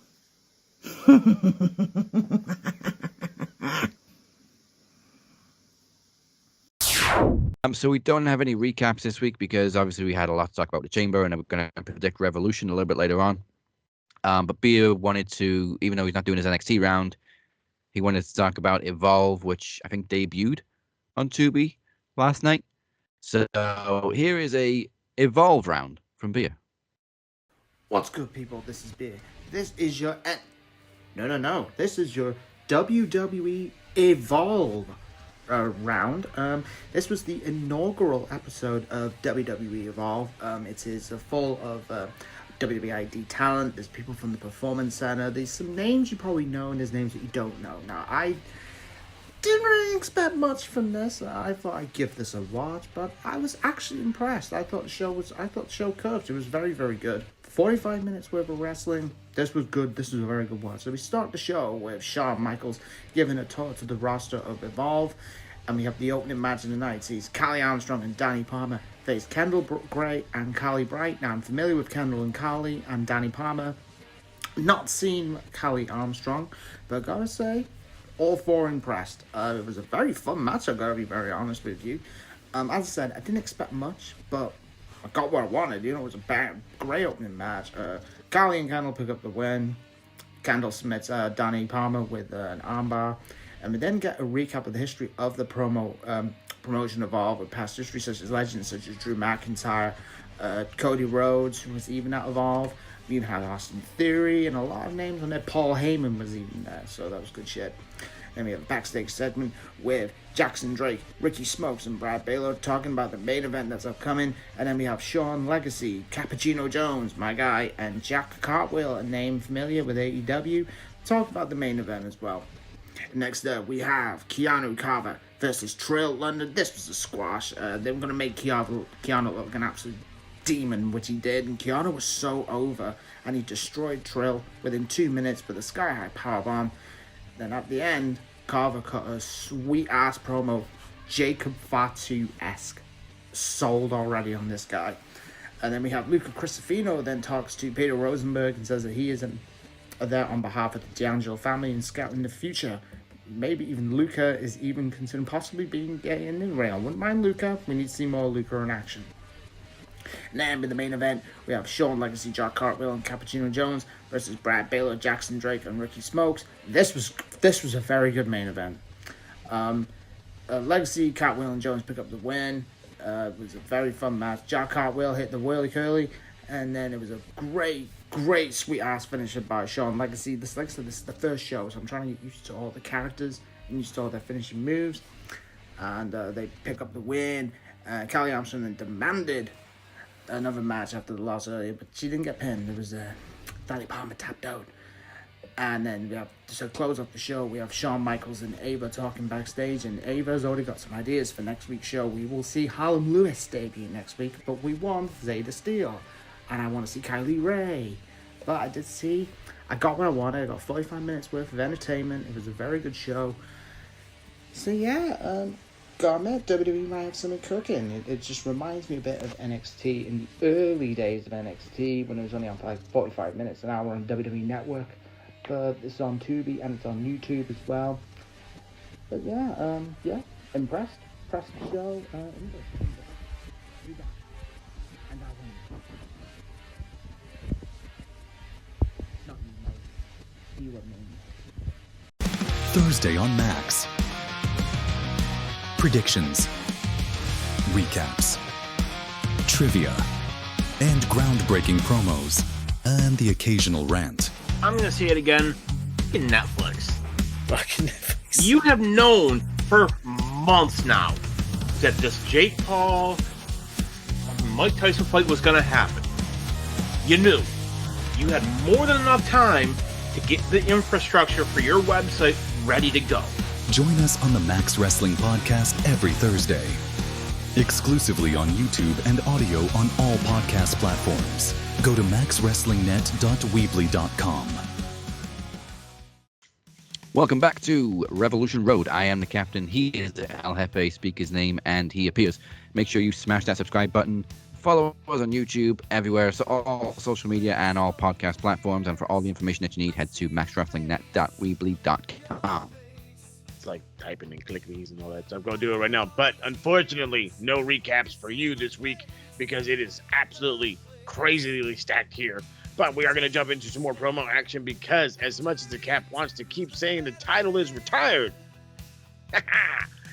So we don't have any recaps this week because obviously we had a lot to talk about the Chamber, and we're going to predict Revolution a little bit later on. But Bia wanted to, even though he's not doing his NXT round, he wanted to talk about Evolve, which I think debuted on Tubi last night. So here is a Evolve round from Bia. What's good, people? This is Beer. This is your... No. This is your WWE Evolve round. This was the inaugural episode of WWE Evolve. It is full of WWID talent. There's people from the Performance Center. There's some names you probably know, and there's names that you don't know. Now, I didn't really expect much from this. I thought I'd give this a watch, but I was actually impressed. I thought the show curved. It was very, very good. 45 minutes worth of wrestling. This was good. This was a very good watch. So we start the show with Shawn Michaels giving a tour to the roster of Evolve. And we have the opening match of the night. Sees Callie Armstrong and Danny Palmer face Kendall Gray and Callie Bright. Now, I'm familiar with Kendall and Callie and Danny Palmer. Not seen Callie Armstrong, but I gotta say, all four impressed. It was a very fun match, I gotta be very honest with you. As I said, I didn't expect much, but I got what I wanted. You know, it was a great opening match. Callie and Kendall pick up the win. Kendall submits Danny Palmer with an armbar. And we then get a recap of the history of the promotion Evolve with past history such as legends such as Drew McIntyre, Cody Rhodes, who was even at Evolve. We even had Austin Theory and a lot of names on there. Paul Heyman was even there, so that was good shit. Then we have a backstage segment with Jackson Drake, Ricky Smokes, and Brad Baylor talking about the main event that's upcoming. And then we have Sean Legacy, Cappuccino Jones, my guy, and Jack Cartwheel, a name familiar with AEW, talk about the main event as well. Next up, we have Keanu Carver versus Trill London. This was a squash. They were going to make Keanu look like an absolute demon, which he did. And Keanu was so over, and he destroyed Trill within 2 minutes with a sky-high powerbomb. Then at the end, Carver cut a sweet-ass promo, Jacob Fatu-esque. Sold already on this guy. And then we have Luca Cristofino then talks to Peter Rosenberg and says that he isn't there on behalf of the D'Angelo family and scouting the future. Maybe even Luca is even considering possibly being gay in the ring. I wouldn't mind Luca. We need to see more Luca in action. And then in the main event, we have Shawn Legacy, Jack Cartwheel, and Cappuccino Jones versus Brad Baylor, Jackson Drake, and Ricky Smokes. This was a very good main event. Legacy, Cartwheel, and Jones pick up the win. It was a very fun match. Jack Cartwheel hit the whirly curly, and then it was a great sweet ass finisher by Shawn Legacy. This is the first show, so I'm trying to get used to all the characters and used to all their finishing moves. And they pick up the win. Callie Armstrong then demanded another match after the loss earlier, but she didn't get pinned. It was Dali Palmer tapped out. And then we have, to close off the show, we have Shawn Michaels and Ava talking backstage, and Ava's already got some ideas for next week's show. We will see Harlem Lewis debut next week, but we want Zeta Steele, and I want to see Kylie Ray. But I got what I wanted. I got 45 minutes worth of entertainment. It was a very good show. So yeah, Garment, WWE might have something cooking. It just reminds me a bit of NXT in the early days of NXT when it was only on for like 45 minutes an hour on WWE Network. But it's on Tubi and it's on YouTube as well. But yeah, impressed. Impressed the show. And I win. Not you won. Thursday on Max. Predictions, recaps, trivia, and groundbreaking promos, and the occasional rant. I'm going to say it again. Fucking Netflix. Fucking Netflix. You have known for months now that this Jake Paul, Mike Tyson fight was going to happen. You knew. You had more than enough time to get the infrastructure for your website ready to go. Join us on the Max Wrestling Podcast every Thursday. Exclusively on YouTube and audio on all podcast platforms. Go to maxwrestlingnet.weebly.com. Welcome back to Revolution Road. I am the captain. He is the El Jefe, speak his name, and he appears. Make sure you smash that subscribe button. Follow us on YouTube, everywhere, so all social media and all podcast platforms. And for all the information that you need, head to maxwrestlingnet.weebly.com. It's like typing and clicking and all that stuff. Go do it right now. But unfortunately, no recaps for you this week because it is absolutely crazily stacked here. But we are going to jump into some more promo action because as much as the Cap wants to keep saying the title is retired,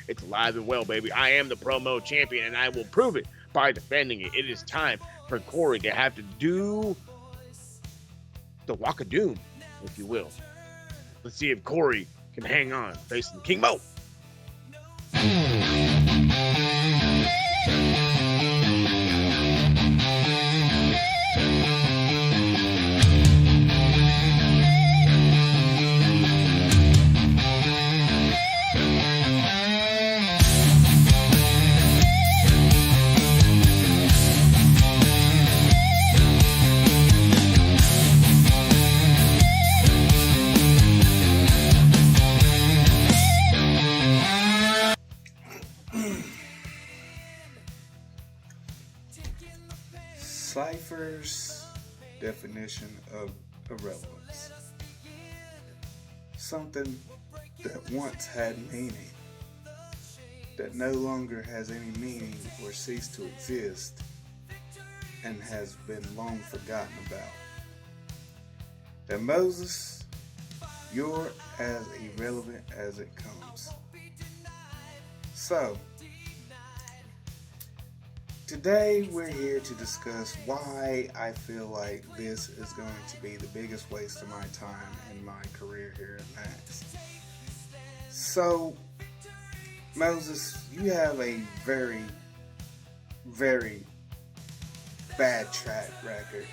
it's alive and well, baby. I am the promo champion and I will prove it by defending it. It is time for Corey to have to do the Walk of Doom, if you will. Let's see if Corey can hang on facing King Mo. Cypher's definition of irrelevance. Something that once had meaning, that no longer has any meaning or ceased to exist, and has been long forgotten about. That Moses, you're as irrelevant as it comes. So, today we're here to discuss why I feel like this is going to be the biggest waste of my time in my career here at Max. So, Moses, you have a very, very bad track record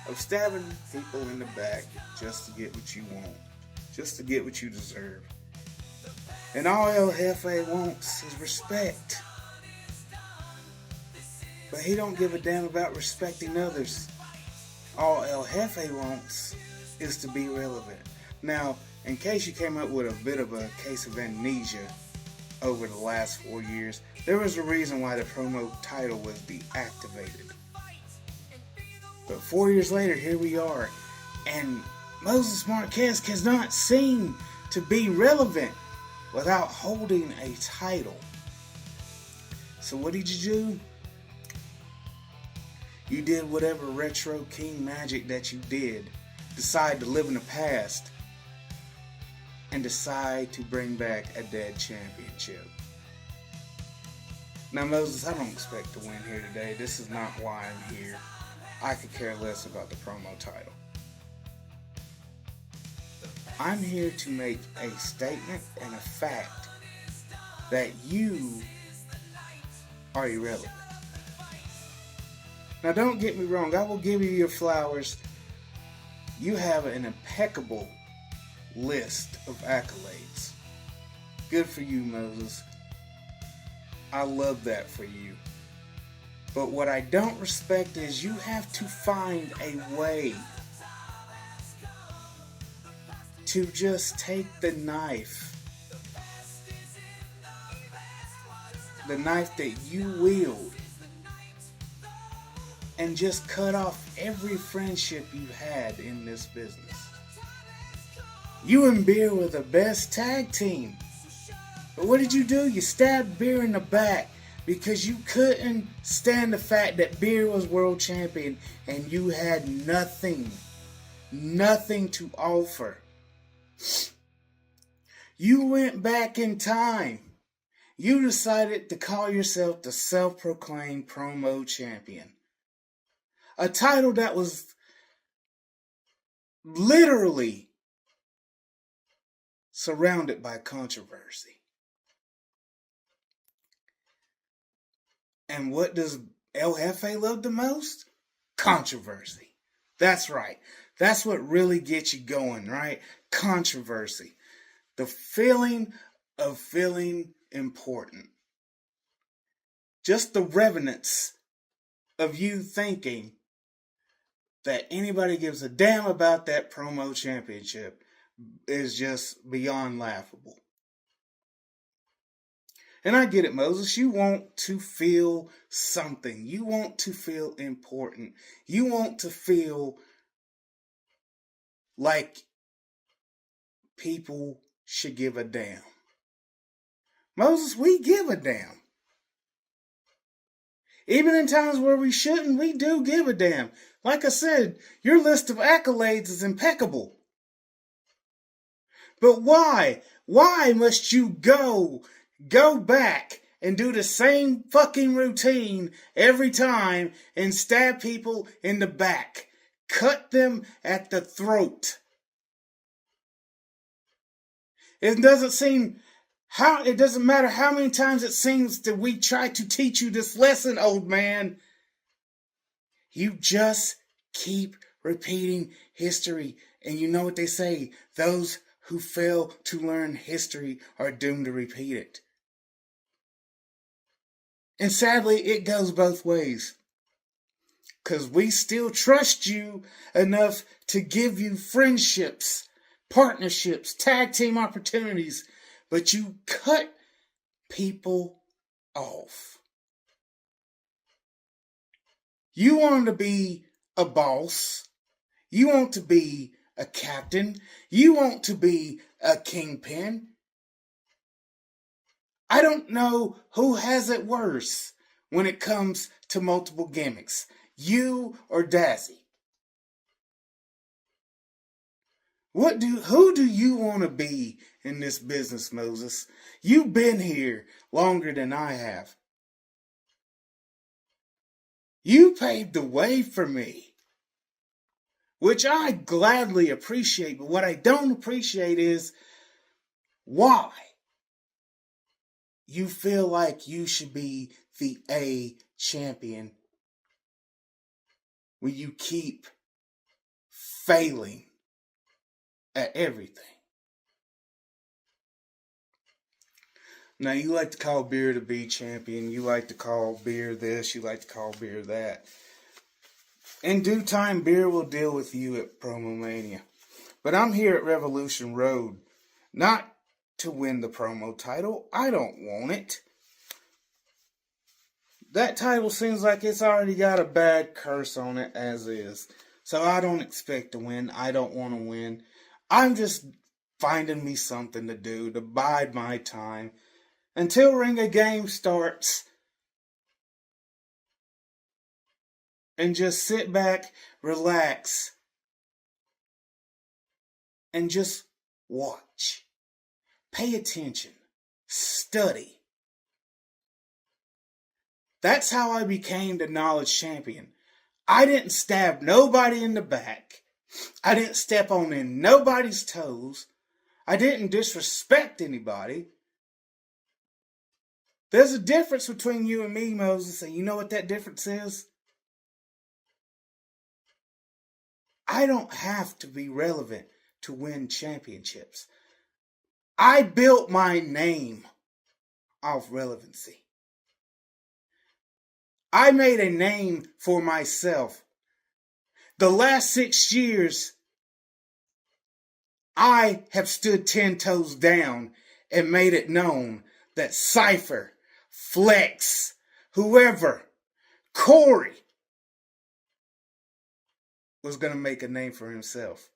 of stabbing people in the back just to get what you want, just to get what you deserve. And all El Jefe wants is respect. But he don't give a damn about respecting others. All El Jefe wants is to be relevant. Now, in case you came up with a bit of a case of amnesia over the last 4 years, there was a reason why the promo title was deactivated. But 4 years later, here we are, and Moses Marquez cannot seem to be relevant without holding a title. So what did you do? You did whatever retro king magic that you did. Decide to live in the past and decide to bring back a dead championship. Now, Moses, I don't expect to win here today. This is not why I'm here. I could care less about the promo title. I'm here to make a statement and a fact that you are irrelevant. Now, don't get me wrong. I will give you your flowers. You have an impeccable list of accolades. Good for you, Moses. I love that for you. But what I don't respect is you have to find a way to just take the knife that you wield, and just cut off every friendship you had in this business. You and Beer were the best tag team. But what did you do? You stabbed Beer in the back because you couldn't stand the fact that Beer was world champion and you had nothing to offer. You went back in time. You decided to call yourself the self-proclaimed promo champion. A title that was literally surrounded by controversy. And what does El Jefe love the most? Controversy. That's right. That's what really gets you going, right? Controversy. The feeling of feeling important. Just the reverence of you thinking that anybody gives a damn about that promo championship is just beyond laughable. And I get it, Moses. You want to feel something. You want to feel important. You want to feel like people should give a damn. Moses, we give a damn. Even in times where we shouldn't, we do give a damn. Like I said, your list of accolades is impeccable. But why? Why must you go back and do the same fucking routine every time and stab people in the back? Cut them at the throat. It doesn't matter how many times it seems that we try to teach you this lesson, old man. You just keep repeating history. And you know what they say, those who fail to learn history are doomed to repeat it. And sadly, it goes both ways. Because we still trust you enough to give you friendships, partnerships, tag team opportunities, but you cut people off. You want to be a boss. You want to be a captain. You want to be a kingpin. I don't know who has it worse when it comes to multiple gimmicks, you or Dazzy. Who do you want to be in this business, Moses? You've been here longer than I have. You paved the way for me, which I gladly appreciate, but what I don't appreciate is why you feel like you should be the A champion when you keep failing at everything. Now, you like to call Beer the B champion. You like to call Beer this. You like to call Beer that. In due time, Beer will deal with you at PromoMania. But I'm here at Revolution Road, not to win the promo title. I don't want it. That title seems like it's already got a bad curse on it as is. So I don't expect to win. I don't want to win. I'm just finding me something to do to bide my time until Ring of Game starts. And just sit back, relax, and just watch. Pay attention. Study. That's how I became the Knowledge Champion. I didn't stab nobody in the back. I didn't step on in nobody's toes. I didn't disrespect anybody. There's a difference between you and me, Moses, and you know what that difference is? I don't have to be relevant to win championships. I built my name off relevancy. I made a name for myself. The last 6 years, I have stood 10 toes down and made it known that Cypher, Flex, whoever, Corey, was going to make a name for himself.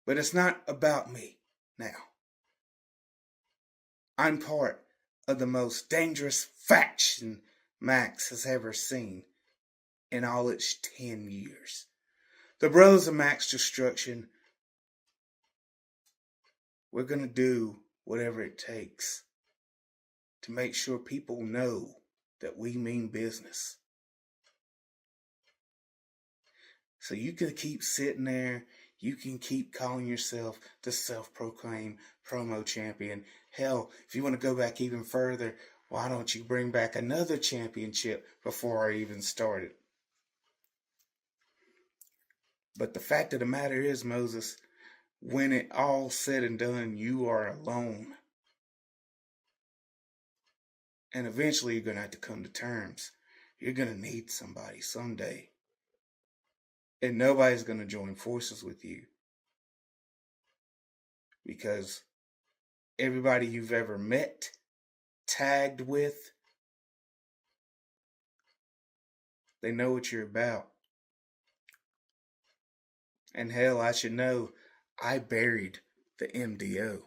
But it's not about me now. I'm part of the most dangerous faction Max has ever seen in all its 10 years. The Brothers of Max Destruction, we're going to do whatever it takes to make sure people know that we mean business. So you can keep sitting there. You can keep calling yourself the self-proclaimed promo champion. Hell, if you want to go back even further, why don't you bring back another championship before I even started? But the fact of the matter is, Moses, when it all said and done, you are alone. And eventually you're going to have to come to terms. You're going to need somebody someday. And nobody's going to join forces with you. Because everybody you've ever met, tagged with, they know what you're about. And hell, I should know, I buried the MDO.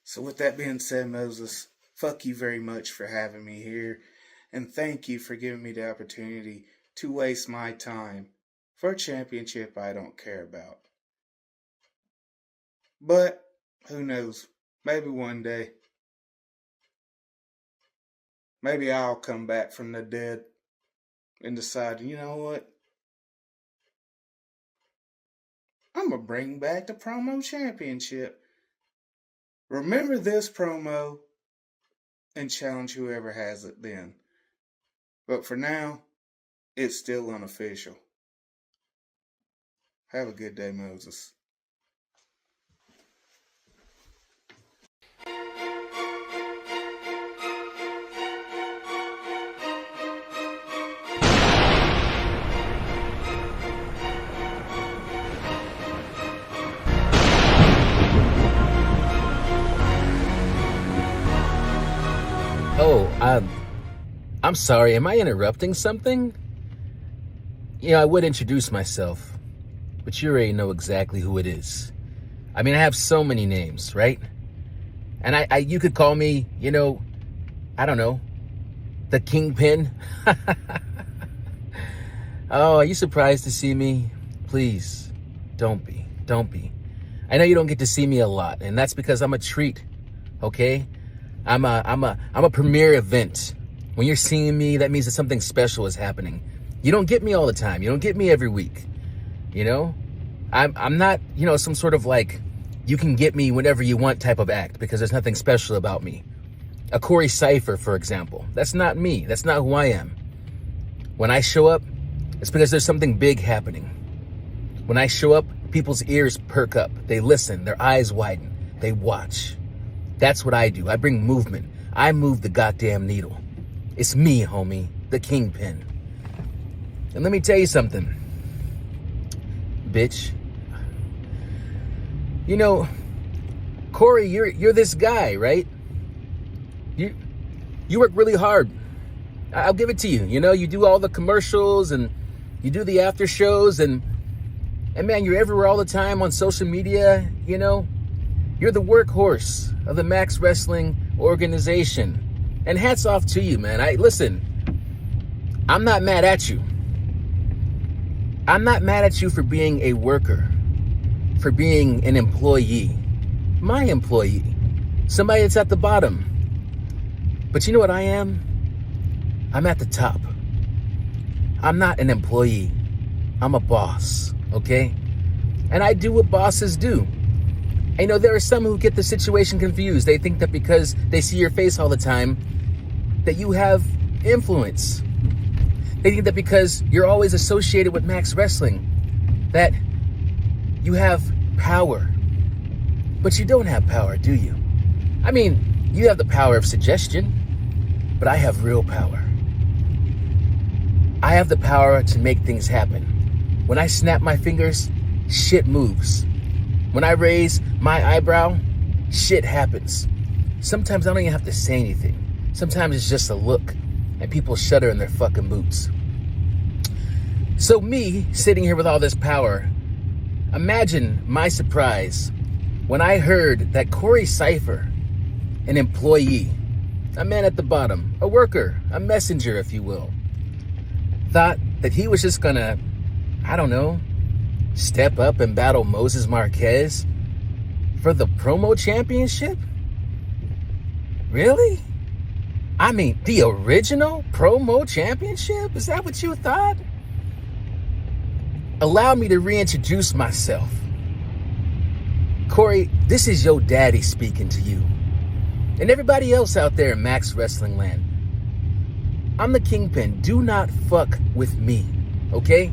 So with that being said, Moses, fuck you very much for having me here. And thank you for giving me the opportunity to waste my time for a championship I don't care about. But, who knows, maybe one day, maybe I'll come back from the dead and decide, you know what? I'm going to bring back the promo championship. Remember this promo and challenge whoever has it then. But for now, it's still unofficial. Have a good day, Moses. I'm sorry, am I interrupting something? You know, I would introduce myself, but you already know exactly who it is. I mean, I have so many names, right? And you could call me, you know, I don't know, the Kingpin. Oh, are you surprised to see me? Please, don't be. I know you don't get to see me a lot, and that's because I'm a treat, okay? I'm a premier event. When you're seeing me, that means that something special is happening. You don't get me all the time. You don't get me every week. You know, I'm not, you know, some sort of like, you can get me whenever you want type of act, because there's nothing special about me. A Corey Cypher, for example, that's not me. That's not who I am. When I show up, it's because there's something big happening. When I show up, people's ears perk up. They listen, their eyes widen, they watch. That's what I do. I bring movement. I move the goddamn needle. It's me, homie, the Kingpin. And let me tell you something. bitch. You know, Corey, you're this guy, right? You work really hard. I'll give it to you. You know, you do all the commercials and you do the after shows and man, you're everywhere all the time on social media. You know, you're the workhorse of the Max Wrestling organization. And hats off to you, man. Listen, I'm not mad at you. I'm not mad at you for being a worker, for being an employee, my employee, somebody that's at the bottom. But you know what I am? I'm at the top. I'm not an employee. I'm a boss, okay? And I do what bosses do. And you know, there are some who get the situation confused. They think that because they see your face all the time, that you have influence. They think that because you're always associated with Max Wrestling, that you have power. But you don't have power, do you? I mean, you have the power of suggestion, but I have real power. I have the power to make things happen. When I snap my fingers, shit moves. When I raise my eyebrow, shit happens. Sometimes I don't even have to say anything. Sometimes it's just a look, and people shudder in their fucking boots. So me, sitting here with all this power, imagine my surprise when I heard that Corey Cypher, an employee, a man at the bottom, a worker, a messenger, if you will, thought that he was just gonna, I don't know, step up and battle Moses Marquez for the promo championship? Really? I mean, the original promo championship? Is that what you thought? Allow me to reintroduce myself. Corey, this is your daddy speaking to you. And everybody else out there in Max Wrestling Land. I'm the Kingpin. Do not fuck with me, okay?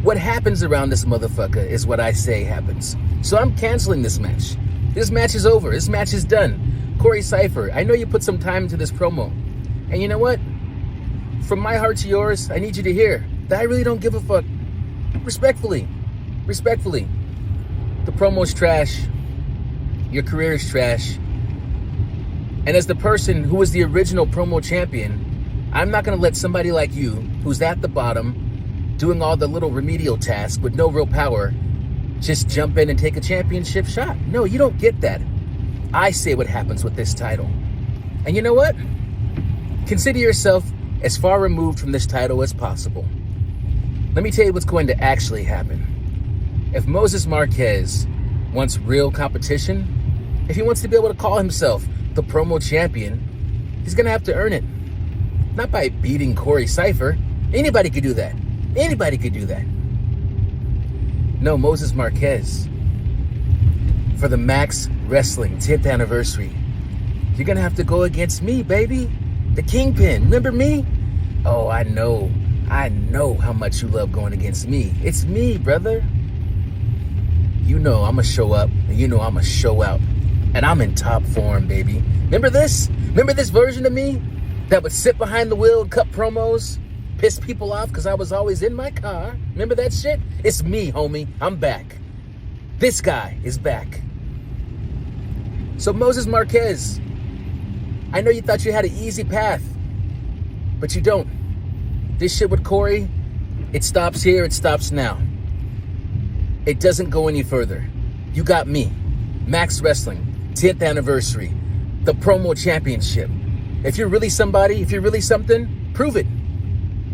What happens around this motherfucker is what I say happens. So I'm canceling this match. This match is over. This match is done. Corey Cypher, I know you put some time into this promo. And you know what? From my heart to yours, I need you to hear that I really don't give a fuck. Respectfully. The promo's trash. Your career is trash. And as the person who was the original promo champion, I'm not going to let somebody like you, who's at the bottom, doing all the little remedial tasks with no real power, just jump in and take a championship shot. No, you don't get that. I say what happens with this title. And you know what? Consider yourself as far removed from this title as possible. Let me tell you what's going to actually happen. If Moses Marquez wants real competition, if he wants to be able to call himself the promo champion, he's going to have to earn it. Not by beating Corey Cypher. Anybody could do that. Anybody could do that. No, Moses Marquez, for the Max Wrestling 10th anniversary, you're going to have to go against me, baby. The Kingpin. Remember me? Oh, I know how much you love going against me. It's me, brother. You know I'm going to show up, and you know I'm going to show out. And I'm in top form, baby. Remember this? Remember this version of me that would sit behind the wheel and cut promos, piss people off because I was always in my car? Remember that shit? It's me, homie. I'm back. This guy is back. So Moses Marquez, I know you thought you had an easy path, but you don't. This shit with Corey, it stops here, it stops now. It doesn't go any further. You got me. Max Wrestling, 10th anniversary, the promo championship. If you're really somebody, if you're really something, prove it.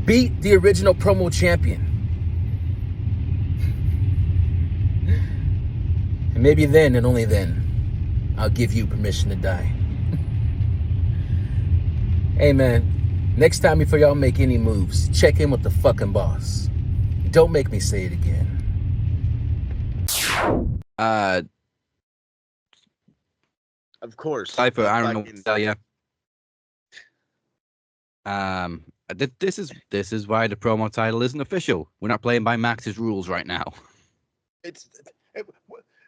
Beat the original promo champion. And maybe then and only then, I'll give you permission to die. Hey man, next time before y'all make any moves, check in with the fucking boss. Don't make me say it again. Of course. Cypher, I don't know what to tell you. This is why the promo title isn't official. We're not playing by Max's rules right now.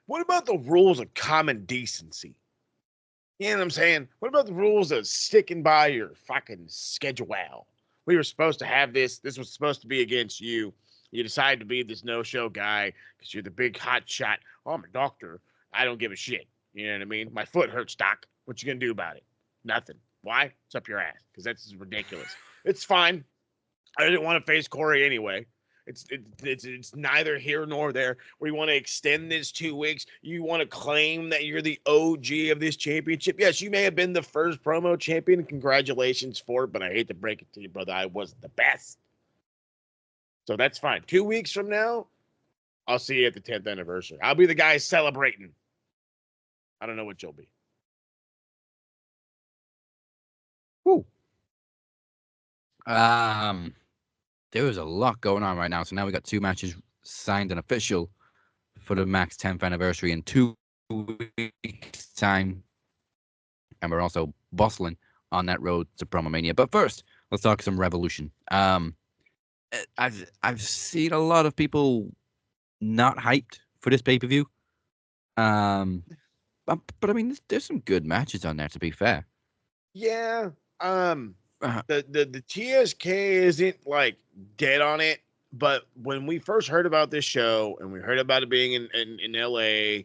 What about the rules of common decency? You know what I'm saying? What about the rules of sticking by your fucking schedule? We were supposed to have this. This was supposed to be against you. You decide to be this no-show guy because you're the big hot shot. Oh, I'm a doctor. I don't give a shit. You know what I mean? My foot hurts, doc. What you gonna do about it? Nothing. Why? It's up your ass. Because that's ridiculous. It's fine. I didn't want to face Corey anyway. It's neither here nor there. We want to extend this 2 weeks. You want to claim that you're the OG of this championship. Yes, you may have been the first promo champion. Congratulations for it, but I hate to break it to you, brother. I wasn't the best. So that's fine. 2 weeks from now, I'll see you at the 10th anniversary. I'll be the guy celebrating. I don't know what you'll be. Woo. There is a lot going on right now. So now we got 2 matches signed and official for the Max 10th anniversary in 2 weeks' time. And we're also bustling on that road to PromoMania. But first, let's talk some Revolution. I've seen a lot of people not hyped for this pay-per-view. But I mean, there's some good matches on there, to be fair. Yeah. The TSK isn't like dead on it, but when we first heard about this show and we heard about it being in LA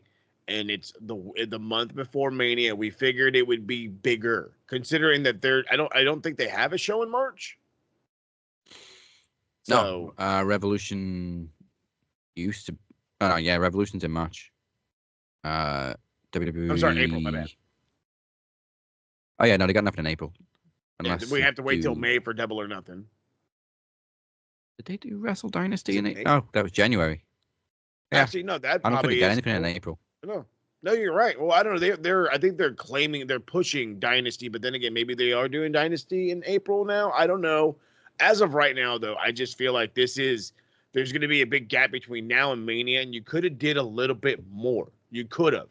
and it's the month before Mania, we figured it would be bigger, considering that I don't think they have a show in March. So, no, Revolution used to. Yeah, Revolution's in March. WWE. I'm sorry, April. My bad. Oh yeah, no, they got nothing in April. Yeah, we have to wait till May for Double or Nothing. Did they do Wrestle Dynasty in April? Oh, that was January. Yeah. Actually, no, that I don't think they got is anything in April. No, you're right. Well, I don't know. I think they're pushing Dynasty, but then again, maybe they are doing Dynasty in April now. I don't know. As of right now, though, I just feel like there's going to be a big gap between now and Mania, and you could have did a little bit more. You could have,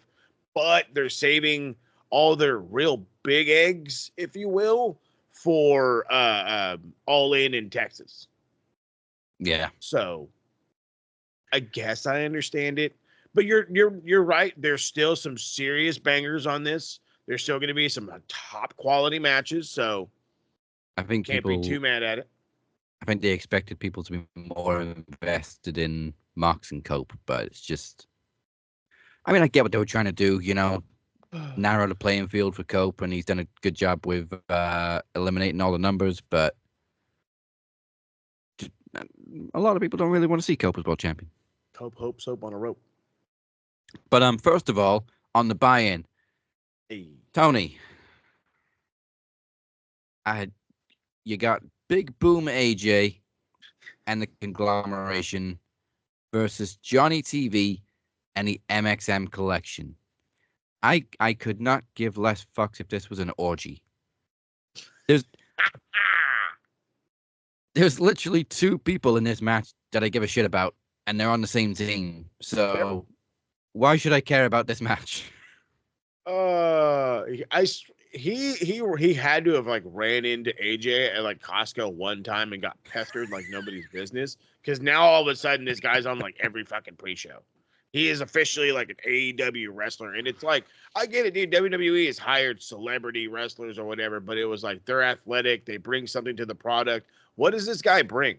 but they're saving all their real big eggs, if you will, for All In Texas. Yeah. So I guess I understand it, but you're right. There's still some serious bangers on this. There's still going to be some top quality matches. So I think can't be too mad at it. I think they expected people to be more invested in Mox and Cope, but it's just. I mean, I get what they were trying to do. Narrow the playing field for Cope, and he's done a good job with eliminating all the numbers, but a lot of people don't really want to see Cope as world champion. Cope, hope, soap on a rope. But first of all, on the buy-in, Tony, you got Big Boom AJ and the conglomeration versus Johnny TV and the MXM collection. I could not give less fucks if this was an orgy. There's literally 2 people in this match that I give a shit about, and they're on the same team. So why should I care about this match? He had to have like ran into AJ at like Costco one time and got pestered like nobody's business, because now all of a sudden this guy's on like every fucking pre-show. He is officially like an AEW wrestler, and it's like, I get it, dude. WWE has hired celebrity wrestlers or whatever, but it was like they're athletic, they bring something to the product. What does this guy bring?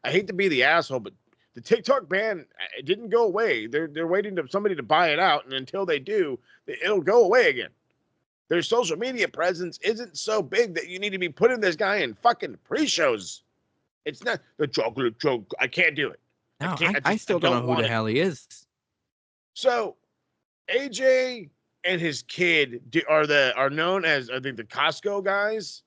I hate to be the asshole, but the TikTok ban, it didn't go away. They're waiting for somebody to buy it out, and until they do, it'll go away again. Their social media presence isn't so big that you need to be putting this guy in fucking pre-shows. It's not the chocolate joke. I can't do it. No, I still don't know who the hell he is. So, AJ and his kid are known as, I think, the Costco guys.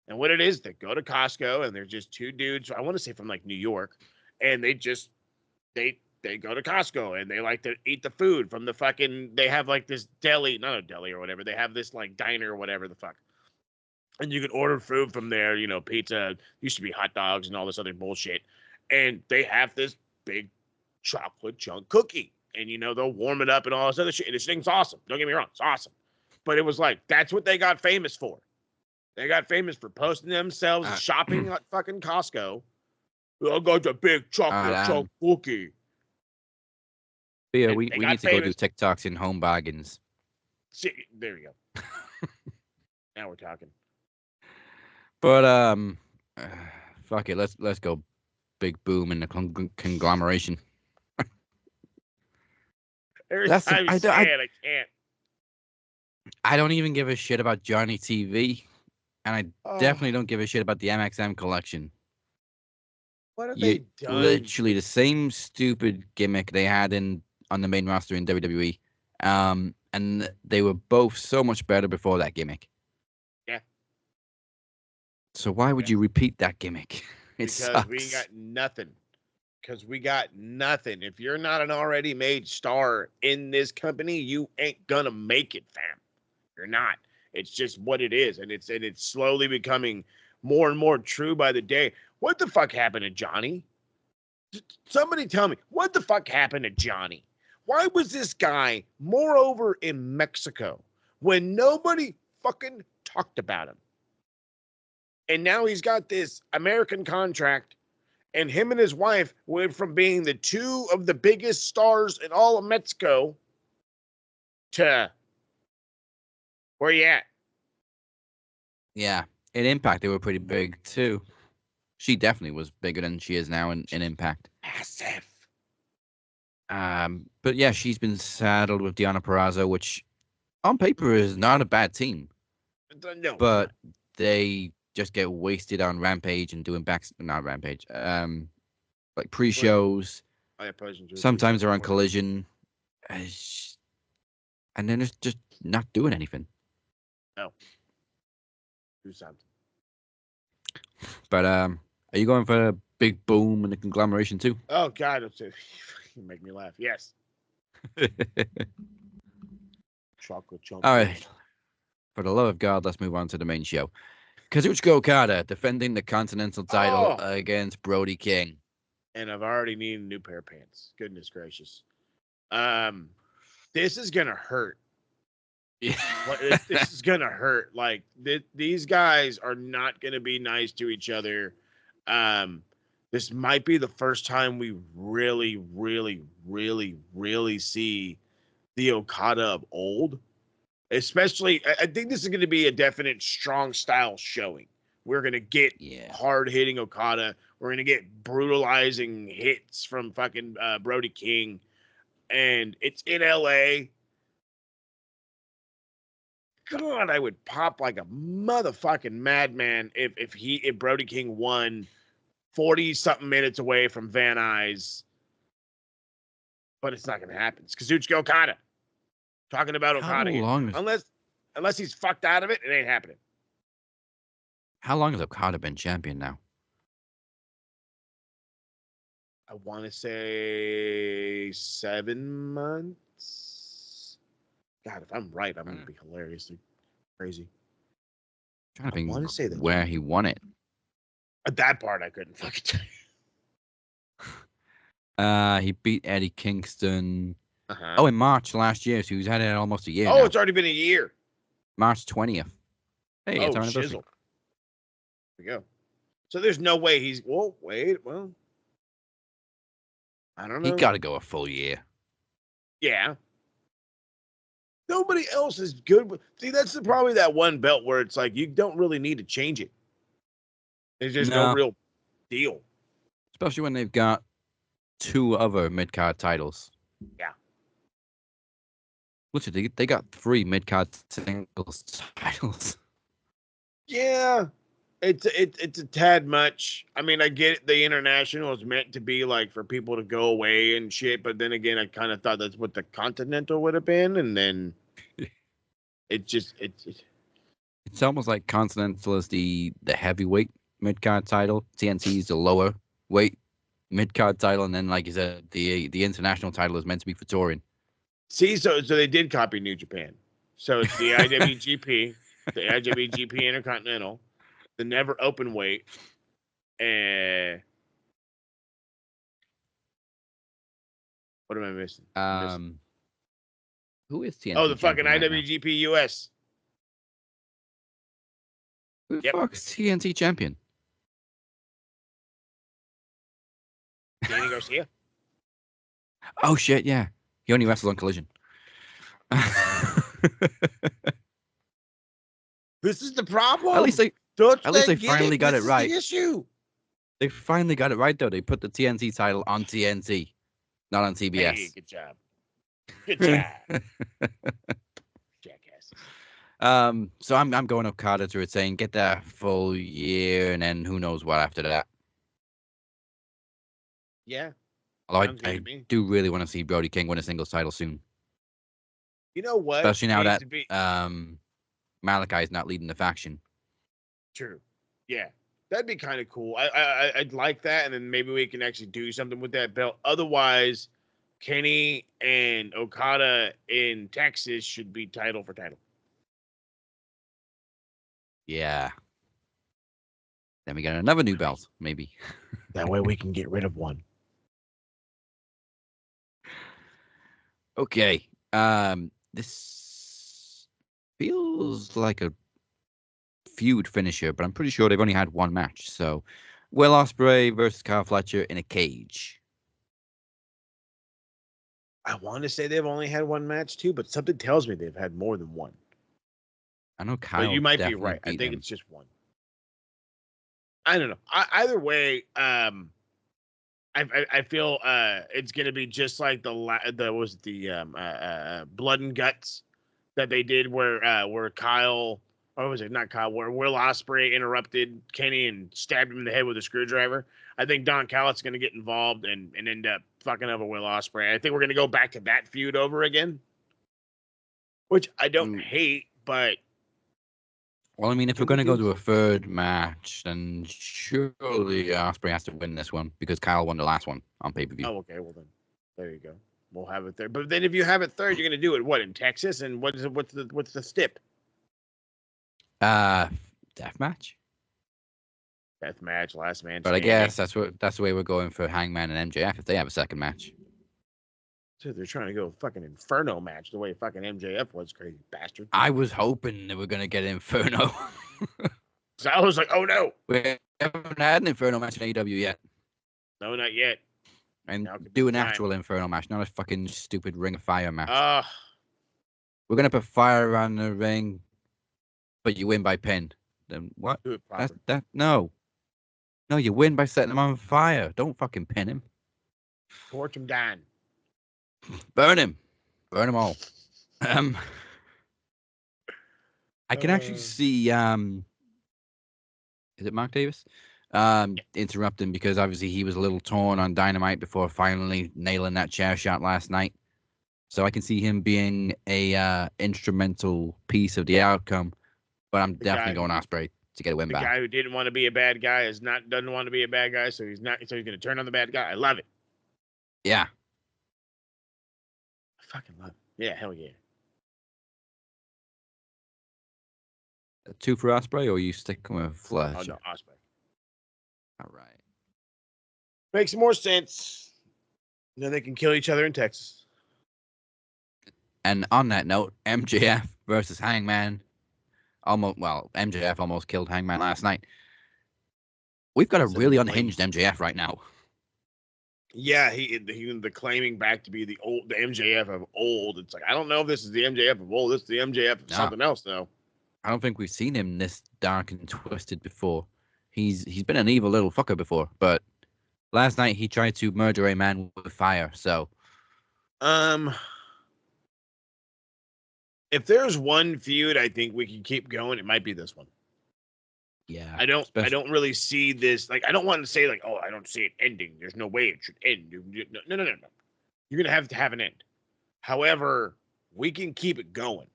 And what it is, they go to Costco, and they're just 2 dudes, I want to say from like New York, and they go to Costco, and they like to eat the food from the fucking, they have like this deli, not a deli or whatever, they have this like diner or whatever the fuck. And you can order food from there, pizza, used to be hot dogs and all this other bullshit. And they have this big chocolate chunk cookie. And, they'll warm it up and all this other shit. And this thing's awesome. Don't get me wrong. It's awesome. But it was like, that's what they got famous for. They got famous for posting themselves shopping at fucking Costco. I got the big chocolate chunk cookie. Yeah, we need to go do TikToks in home bargains. See, there you go. Now we're talking. But, fuck it. Let's go big boom in the conglomeration. Every That's time you say it, I can't. I don't even give a shit about Johnny TV, and I definitely don't give a shit about the MXM collection. What have You they done? literally the same stupid gimmick they had on the main roster in WWE, and they were both so much better before that gimmick. Yeah. So why would you repeat that gimmick? Because we got nothing. Because we got nothing. If you're not an already made star in this company, you ain't gonna make it, fam. You're not. It's just what it is, and it's slowly becoming more and more true by the day. What the fuck happened to Johnny? Somebody tell me, what the fuck happened to Johnny? Why was this guy more over in Mexico when nobody fucking talked about him? And now he's got this American contract, and him and his wife went from being the two of the biggest stars in all of Mexico to where you at? Yeah, in Impact they were pretty big too. She definitely was bigger than she is now in Impact. Massive. But yeah, she's been saddled with Deonna Purrazzo, which on paper is not a bad team. No, but they just get wasted on Rampage and doing not Rampage, like pre-shows. Sometimes they're on Collision, and then it's just not doing anything. No. Do something. But are you going for a big boom in the conglomeration too? Oh God, you make me laugh. Yes. Chocolate chunk. All right. For the love of God, let's move on to the main show. Kazuchika Okada defending the Continental title against Brody King. And I've already needed a new pair of pants. Goodness gracious. This is gonna hurt. Yeah. This is gonna hurt. Like these guys are not gonna be nice to each other. This might be the first time we really, really, really, really see the Okada of old. Especially, I think this is going to be a definite strong style showing. We're going to get hard hitting Okada. We're going to get brutalizing hits from fucking Brody King. And it's in LA. God, I would pop like a motherfucking madman if Brody King won 40 something minutes away from Van Nuys. But it's not going to happen. It's Kazuchika Okada. Talking about Okada here. Unless he's fucked out of it, it ain't happening. How long has Okada been champion now? I want to say 7 months. God, if I'm right, I'm going to be hilariously crazy. I'm trying to think want to say that where he won it. That part I couldn't fucking tell you. He beat Eddie Kingston. In March last year, so he's had it almost a year. Oh, now. It's already been a year. March 20th. Hey, it's our anniversary. Shizzle. There we go. So there's no way he's. Well, I don't know. He got to go a full year. Yeah. Nobody else is good. See, that's probably that one belt where it's like you don't really need to change it. There's just no real deal. Especially when they've got 2 other mid-card titles. Yeah. Literally, they got 3 mid-card singles titles. Yeah, it's a tad much. I mean, I get it, the international is meant to be like for people to go away and shit, but then again, I kind of thought that's what the Continental would have been, and then it's almost like Continental is the heavyweight mid-card title. TNT is the lower weight mid-card title, and then, like you said, the international title is meant to be for touring. See, so they did copy New Japan. So it's the IWGP, the IWGP Intercontinental, the never open weight, and what am I missing? Who is TNT? Oh, the fucking right IWGP US. Who the fuck's TNT champion? Danny Garcia. Oh shit! Yeah, he only wrestles on Collision. This is the problem. At least they finally got it right. This is the issue. They finally got it right, though. They put the TNT title on TNT, not on CBS. Hey, good job. Good job. Jackasses. So I'm going Okada to retain, get that full year, and then who knows what after that. Yeah. Although Sounds good I to me. do really want to see Brody King win a singles title soon. You know what? Especially now needs that to be... Malachi is not leading the faction. True. Yeah. That'd be kind of cool. I'd like that, and then maybe we can actually do something with that belt. Otherwise, Kenny and Okada in Texas should be title for title. Yeah. Then we got another new belt, maybe. That way we can get rid of one. Okay. This feels like a feud finisher, but I'm pretty sure they've only had one match. So, Will Ospreay versus Kyle Fletcher in a cage. I want to say they've only had one match too, but something tells me they've had more than one. I know Kyle. But you might be definitely right. I beat think him. it's just one. I don't know. Either way, I feel it's gonna be just like the Blood and Guts that they did where Kyle, or was it not Kyle, where Will Ospreay interrupted Kenny and stabbed him in the head with a screwdriver. I think Don Callis going to get involved and end up fucking over Will Ospreay. I think we're going to go back to that feud over again, which I don't hate, but... Well, I mean, if we're going to go to a third match, then surely Ospreay has to win this one because Kyle won the last one on pay-per-view. Oh, okay. Well, then there you go. We'll have it there. But then if you have it third, you're going to do it, what, in Texas? And what's the stip? Death match. Death match, last man. But I guess that's the way we're going for Hangman and MJF if they have a second match. So they're trying to go fucking Inferno match the way fucking MJF was, crazy bastard. I was hoping they were going to get Inferno. So I was like, oh no. We haven't had an Inferno match in AEW yet. No, not yet. And do an actual Inferno match, not a fucking stupid Ring of Fire match. We're going to put fire on the ring, but you win by pin. Then what? Do it proper. No. No, you win by setting him on fire. Don't fucking pin him. Torch him down. Burn him. Burn them all. I can actually see is it Mark Davis? Interrupting because obviously he was a little torn on Dynamite before finally nailing that chair shot last night. So I can see him being a instrumental piece of the outcome. But I'm definitely going Ospreay to get a win back. The guy who didn't want to be a bad guy doesn't want to be a bad guy, so he's going to turn on the bad guy. I love it. Yeah. I fucking love it. Yeah, hell yeah. 2 for Ospreay, or you sticking with Fletcher? Oh, no, Ospreay. All right. Makes more sense. Then they can kill each other in Texas. And on that note, MJF versus Hangman. MJF almost killed Hangman last night. We've got a really unhinged MJF right now. Yeah, he the claiming back to be the MJF of old. It's like, I don't know if this is the MJF of old. This is the MJF of something else, though. I don't think we've seen him this dark and twisted before. He's been an evil little fucker before, but last night he tried to murder a man with fire. So, if there's one feud I think we can keep going, it might be this one. Yeah. I don't really see this. Like, I don't want to say like, oh, I don't see it ending. There's no way it should end. No. You're going to have an end. However, we can keep it going.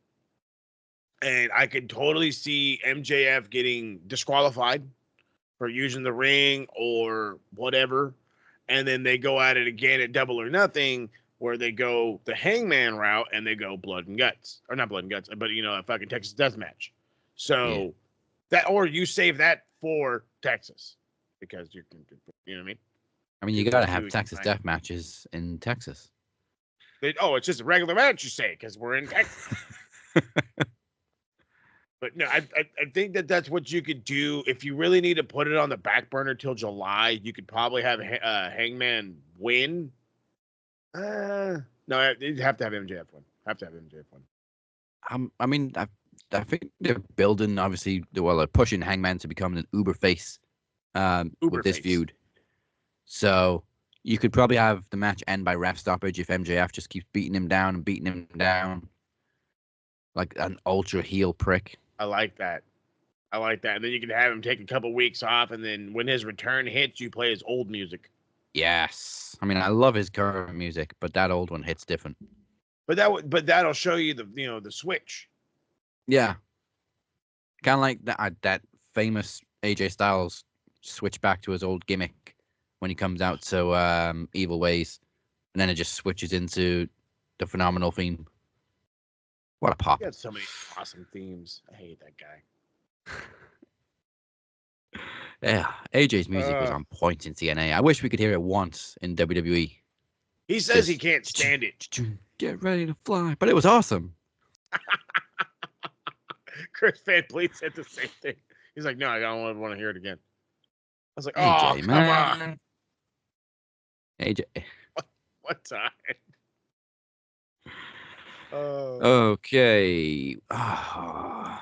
And I could totally see MJF getting disqualified for using the ring or whatever. And then they go at it again at Double or Nothing, where they go the Hangman route and they go Blood and Guts. Or not Blood and Guts, but, a fucking Texas Death Match. So or you save that for Texas because you know what I mean? I mean, you got to have Texas Death Matches in Texas. It's just a regular match, you say, because we're in Texas. But no, I think that's what you could do. If you really need to put it on the back burner till July, you could probably have Hangman win. No, you'd have to have MJF win. I mean, I think they're building, obviously, they're pushing Hangman to become an uber face with this feud. So you could probably have the match end by ref stoppage if MJF just keeps beating him down like an ultra heel prick. I like that. And then you can have him take a couple weeks off, and then when his return hits, you play his old music. Yes. I mean, I love his current music, but that old one hits different. But that'll show you the switch. Yeah. Kind of like that famous AJ Styles switch back to his old gimmick when he comes out to Evil Ways, and then it just switches into the phenomenal theme. What a pop. He got so many awesome themes. I hate that guy. Yeah, AJ's music was on point in TNA. I wish we could hear it once in WWE. He says he can't stand it. Get ready to fly, but it was awesome. Chris Van Vliet said the same thing. He's like, no, I don't want to hear it again. I was like, AJ, come man. on. AJ. What time? Okay. I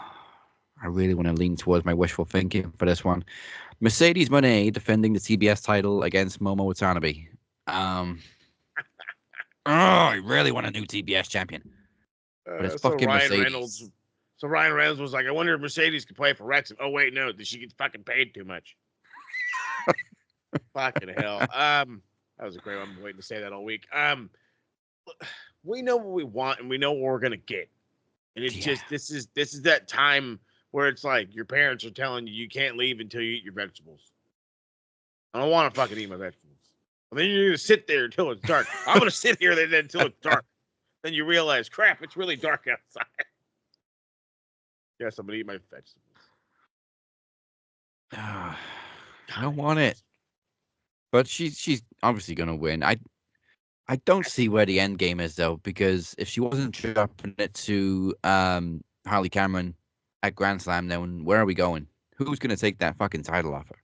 really want to lean towards my wishful thinking for this one. Mercedes Moné defending the TBS title against Momo Watanabe. I really want a new TBS champion. But it's fucking Mercedes. So Ryan Reynolds was like, I wonder if Mercedes could play for Wrexham. Oh, wait, no. Did she get fucking paid too much? Fucking hell. That was a great one. I'm waiting to say that all week. We know what we want, and we know what we're going to get. And it's just, this is that time where it's like your parents are telling you can't leave until you eat your vegetables. I don't want to fucking eat my vegetables. And then you're going to sit there until it's dark. I'm going to sit here then until it's dark. Then you realize, crap, it's really dark outside. Yes, I'm going to eat my vegetables. I don't want it. But she's obviously going to win. I don't see where the end game is, though, because if she wasn't dropping it to Harley Cameron at Grand Slam, then where are we going? Who's going to take that fucking title off her?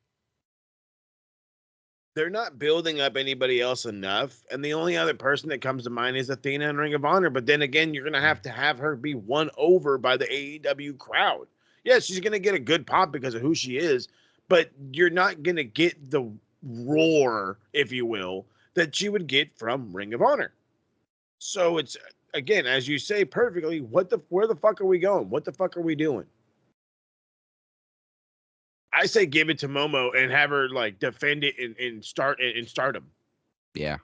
They're not building up anybody else enough, and the only other person that comes to mind is Athena in Ring of Honor. But then again, you're going to have her be won over by the AEW crowd. Yes, she's going to get a good pop because of who she is, but you're not going to get the roar, if you will, that you would get from Ring of Honor. So it's, again, as you say perfectly, where the fuck are we going? What the fuck are we doing? I say give it to Momo and have her like defend it and stardom. Yeah.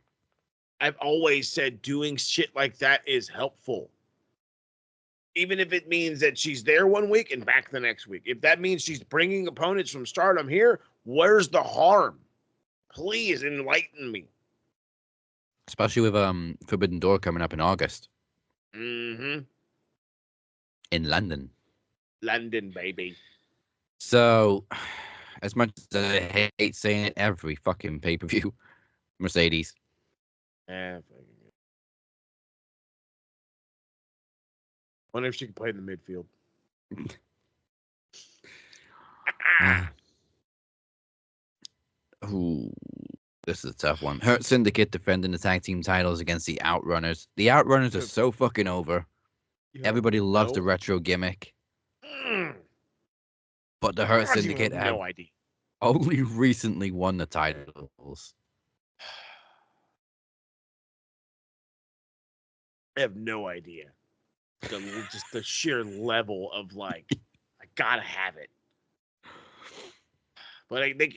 I've always said doing shit like that is helpful. Even if it means that she's there one week and back the next week. If that means she's bringing opponents from stardom here, where's the harm? Please enlighten me. Especially with Forbidden Door coming up in August. Mm-hmm. In London. London, baby. So, as much as I hate saying it, every fucking pay-per-view, Mercedes. Wonder if she could play in the midfield. Ooh, this is a tough one. Hurt Syndicate defending the tag team titles against the Outrunners. The Outrunners are so fucking over. Everybody loves the retro gimmick. But the Hurt Syndicate have no idea. only recently won the titles. I have no idea. Just the sheer level of like, I gotta have it. But I think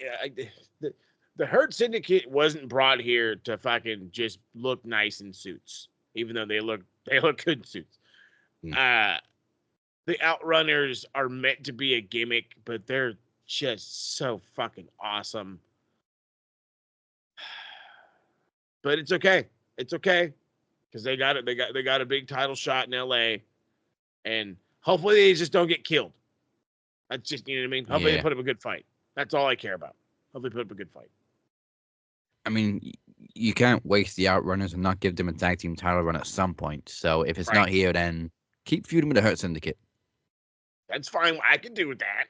the Hurt Syndicate wasn't brought here to fucking just look nice in suits, even though they look good in suits. The Outrunners are meant to be a gimmick, but they're just so fucking awesome. But it's okay. It's okay. Because they got it. They got a big title shot in LA. And hopefully they just don't get killed. That's just, you know what I mean? Hopefully they put up a good fight. That's all I care about. Hopefully put up a good fight. I mean, you can't waste the Outrunners and not give them a tag team title run at some point. So if it's not here, then keep feuding with the Hurt Syndicate. That's fine. I can do with that.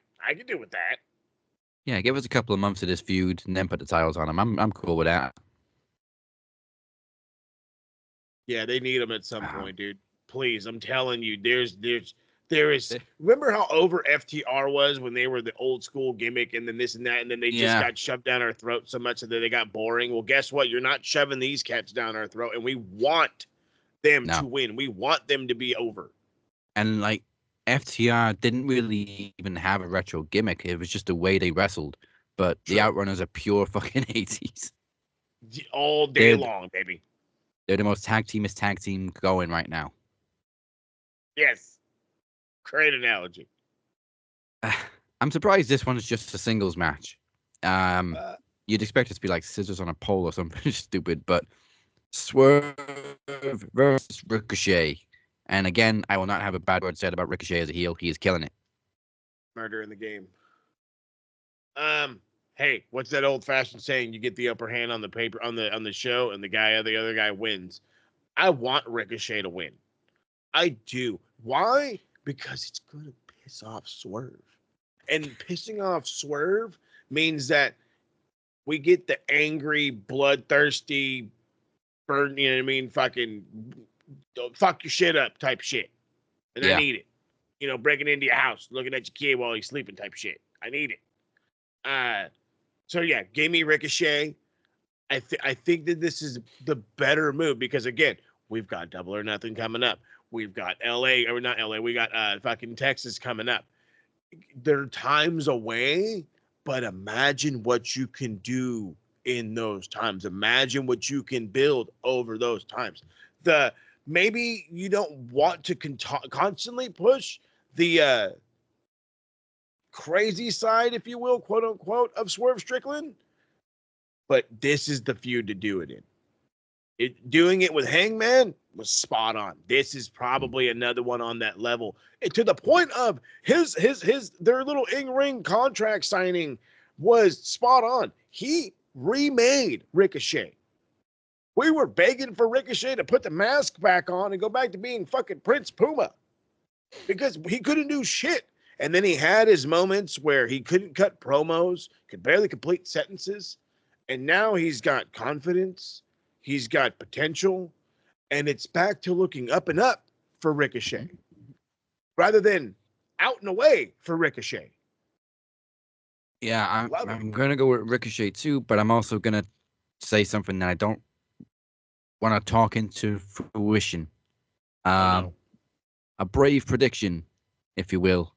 Yeah, give us a couple of months of this feud and then put the titles on them. I'm cool with that. Yeah, they need them at some point, dude. Please, I'm telling you, There is. Remember how over FTR was when they were the old school gimmick, and then this and that, and then they just got shoved down our throat so much that they got boring. Well, guess what? You're not shoving these cats down our throat, and we want them to win. We want them to be over. And like FTR didn't really even have a retro gimmick. It was just the way they wrestled. But the Outrunners are pure fucking 80s. All day long, baby. They're the most tag team going right now. Yes. Great analogy. I'm surprised this one is just a singles match. You'd expect it to be like scissors on a pole or something stupid, but Swerve versus Ricochet. And again, I will not have a bad word said about Ricochet as a heel. He is killing it. Murder in the game. Hey, what's that old-fashioned saying? You get the upper hand on the paper on the show, and the other guy wins. I want Ricochet to win. I do. Why? Because it's going to piss off Swerve. And pissing off Swerve means that we get the angry, bloodthirsty, burn, you know what I mean, fucking fuck your shit up type shit. And I need it. You know, breaking into your house, looking at your kid while he's sleeping type shit. I need it. So yeah, give me Ricochet. I think that this is the better move because again, we've got Double or Nothing coming up. We've got LA, or not LA, we got fucking Texas coming up. They're times away, but imagine what you can do in those times. Imagine what you can build over those times. Maybe you don't want to constantly push the crazy side, if you will, quote unquote, of Swerve Strickland, but this is the feud to do it in. Doing it with Hangman was spot on. This is probably another one on that level. To the point of their little in-ring contract signing was spot on. He remade Ricochet. We were begging for Ricochet to put the mask back on and go back to being fucking Prince Puma because he couldn't do shit. And then he had his moments where he couldn't cut promos, could barely complete sentences. And now he's got confidence. He's got potential, and it's back to looking up and up for Ricochet rather than out and away for Ricochet. Yeah, I'm going to go with Ricochet too, but I'm also going to say something that I don't want to talk into fruition. A brave prediction, if you will,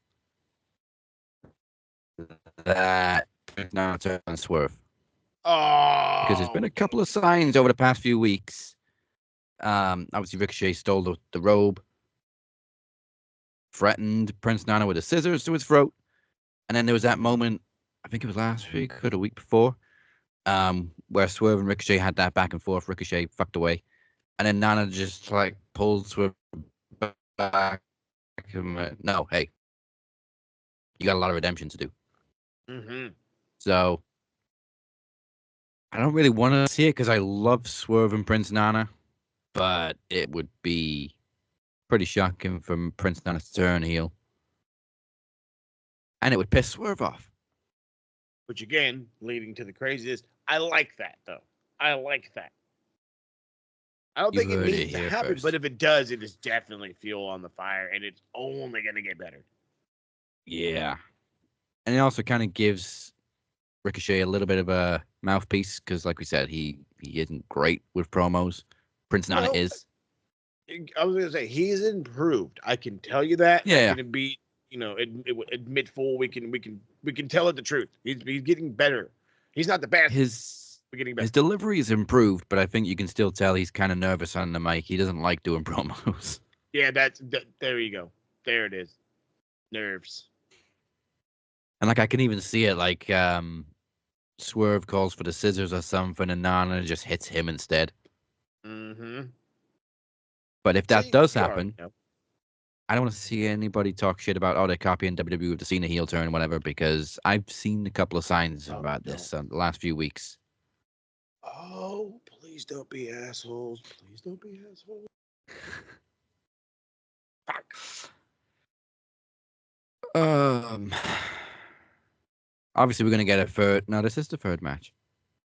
that now turn Swerve. Oh, because there's been a couple of signs over the past few weeks. Obviously, Ricochet stole the robe, threatened Prince Nana with the scissors to his throat, and then there was that moment, I think it was last week or the week before, where Swerve and Ricochet had that back and forth. Ricochet fucked away, and then Nana just like pulled Swerve back. No, hey, you got a lot of redemption to do. Mm-hmm. So I don't really want to see it because I love Swerve and Prince Nana, but it would be pretty shocking for Prince Nana to turn heel. And it would piss Swerve off. Which again, leading to the craziest. I like that though. I like that. I don't think it needs to happen, but if it does, it is definitely fuel on the fire, and it's only going to get better. Yeah. And it also kind of gives Ricochet a little bit of a mouthpiece because, like we said, he isn't great with promos. Prince Nana is. I was going to say he's improved. I can tell you that. Yeah. I can be, admit full. We can tell it the truth. He's getting better. He's not the best. His delivery is improved, but I think you can still tell he's kind of nervous on the mic. He doesn't like doing promos. Yeah, there you go. There it is. Nerves. And like I can even see it, like Swerve calls for the scissors or something, and Nana just hits him instead. Mm-hmm. But if that does happen, I don't want to see anybody talk shit about they're copying WWE with the Cena heel turn, whatever, because I've seen a couple of signs about this the last few weeks. Oh, please don't be assholes. Please don't be assholes. Fuck. Obviously, we're going to get a third. No, this is the third match.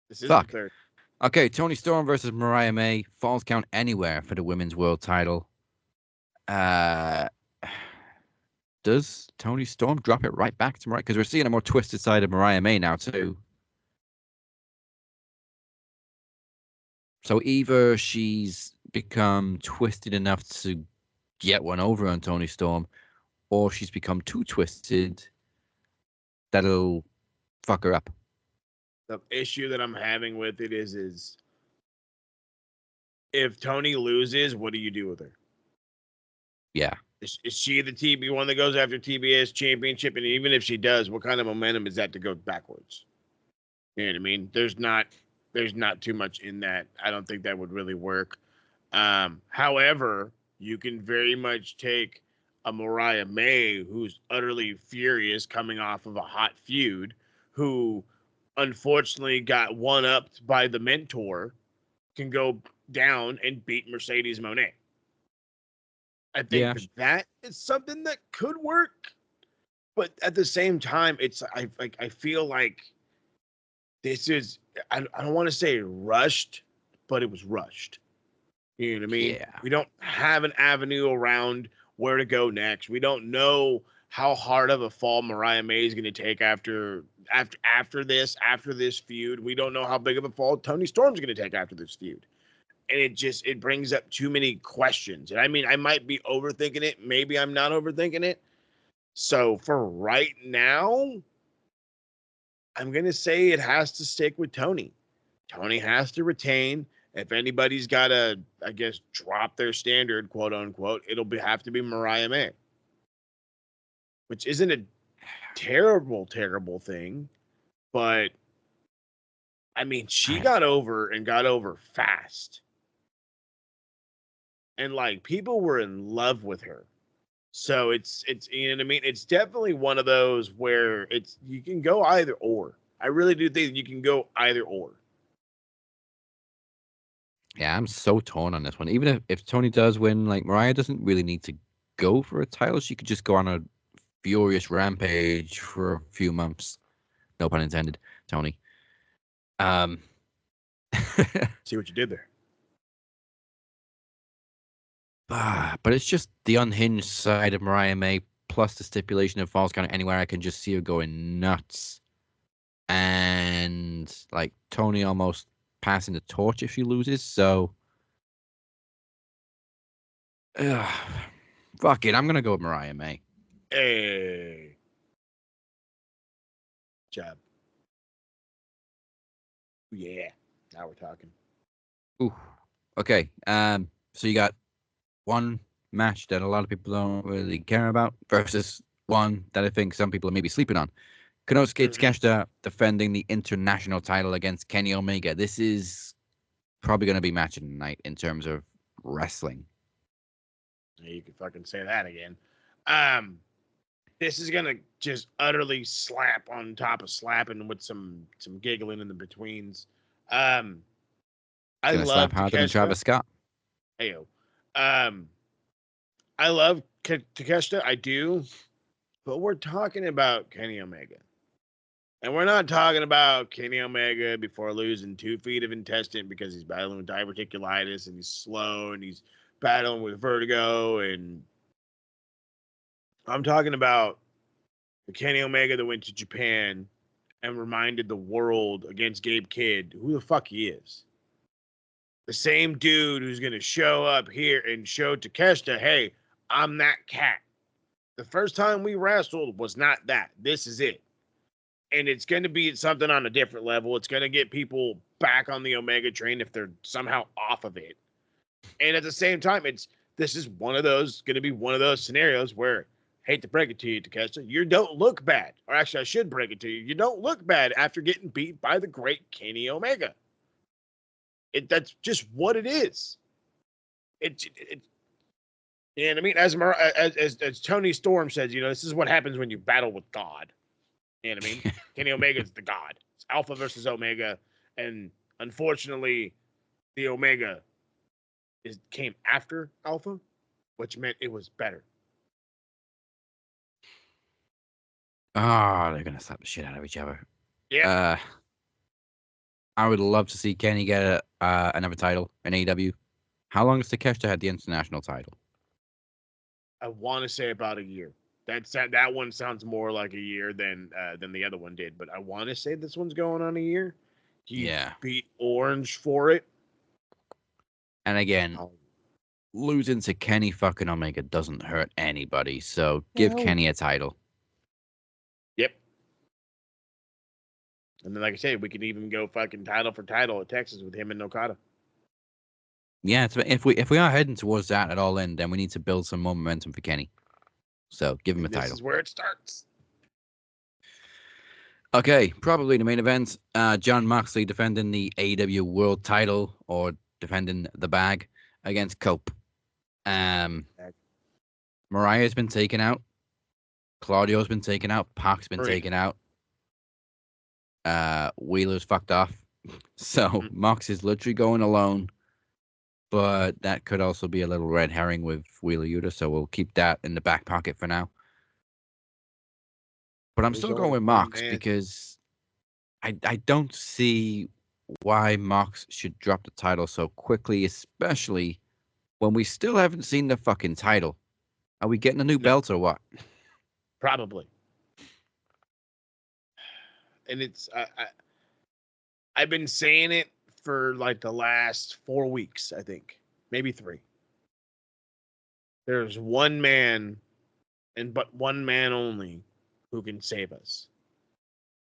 This is the third. Okay, Toni Storm versus Mariah May. Falls count anywhere for the women's world title. does Toni Storm drop it right back to Mariah? Because we're seeing a more twisted side of Mariah May now too. So either she's become twisted enough to get one over on Toni Storm, or she's become too twisted that'll fuck her up. The issue that I'm having with it is if Toni loses, what do you do with her? Yeah. Is she the TB one that goes after TBS championship? And even if she does, what kind of momentum is that to go backwards? You know what I mean? There's not too much in that. I don't think that would really work. However, you can very much take a Mariah May who's utterly furious coming off of a hot feud, who unfortunately got one-upped by the mentor, can go down and beat Mercedes Moné. I think that is something that could work, but at the same time, it's I feel like this is I don't want to say rushed, but it was rushed. You know what I mean? Yeah. We don't have an avenue around where to go next. We don't know how hard of a fall Mariah May is going to take after this feud. We don't know how big of a fall Toni Storm's going to take after this feud. And it brings up too many questions. And I mean, I might be overthinking it. Maybe I'm not overthinking it. So for right now, I'm going to say it has to stick with Toni. Toni has to retain. If anybody's got to, I guess, drop their standard, quote unquote, have to be Mariah May. Which isn't a terrible, terrible thing. But, I mean, she got over fast. And like people were in love with her. So it's you know what I mean? It's definitely one of those where you can go either or. I really do think you can go either or. Yeah, I'm so torn on this one. Even if Toni does win, like Mariah doesn't really need to go for a title. She could just go on a furious rampage for a few months. No pun intended, Toni. See what you did there. But it's just the unhinged side of Mariah May, plus the stipulation of Falls Count Anywhere. I can just see her going nuts. And like Toni almost passing the torch if she loses. So, fuck it. I'm going to go with Mariah May. Hey. Job. Yeah. Now we're talking. Ooh. Okay. So you got one match that a lot of people don't really care about versus one that I think some people are maybe sleeping on. Konosuke Takeshita defending the international title against Kenny Omega. This is probably going to be match of the night in terms of wrestling. You can fucking say that again. This is going to just utterly slap on top of slapping with some giggling in the betweens. I love slap harder than Travis Scott. Heyo. I love Takeshita. I do. But we're talking about Kenny Omega. And we're not talking about Kenny Omega before losing 2 feet of intestine because he's battling with diverticulitis and he's slow and he's battling with vertigo. And I'm talking about the Kenny Omega that went to Japan and reminded the world against Gabe Kidd who the fuck he is. The same dude who's going to show up here and show Takeshita, hey, I'm that cat. The first time we wrestled was not that. This is it. And it's going to be something on a different level. It's going to get people back on the Omega train if they're somehow off of it. And at the same time, this is going to be one of those scenarios where, hate to break it to you, Takeshita, you don't look bad. Or actually, I should break it to you. You don't look bad after getting beat by the great Kenny Omega. That's just what it is. You know what I mean? As Toni Storm says, this is what happens when you battle with God. You know what I mean? Kenny Omega's the God. It's Alpha versus Omega, and unfortunately, the Omega came after Alpha, which meant it was better. Oh, they're gonna slap the shit out of each other. Yeah. I would love to see Kenny get another title in AEW. How long has Takeshita had the international title? I want to say about a year. That one sounds more like a year than the other one did. But I want to say this one's going on a year. He beat Orange for it. And again, losing to Kenny fucking Omega doesn't hurt anybody. So give Kenny a title. Yep. And then, like I said, we could even go fucking title for title at Texas with him and Okada. Yeah, if we are heading towards that at All In, then we need to build some more momentum for Kenny. So give him a title. This is where it starts. Okay, probably the main event. John Moxley defending the AEW World Title, or defending the bag, against Cope. Mariah's been taken out. Claudio's been taken out. Pac's been taken out. Wheeler's fucked off. So Mox is literally going alone. But that could also be a little red herring with Wheeler Yuta, so we'll keep that in the back pocket for now. But I'm still going with Mox because I don't see why Mox should drop the title so quickly, especially when we still haven't seen the fucking title. Are we getting a new belt or what? Probably. And it's I've been saying it for like the last 4 weeks, I think, maybe 3. There's one man, and but one man only, who can save us.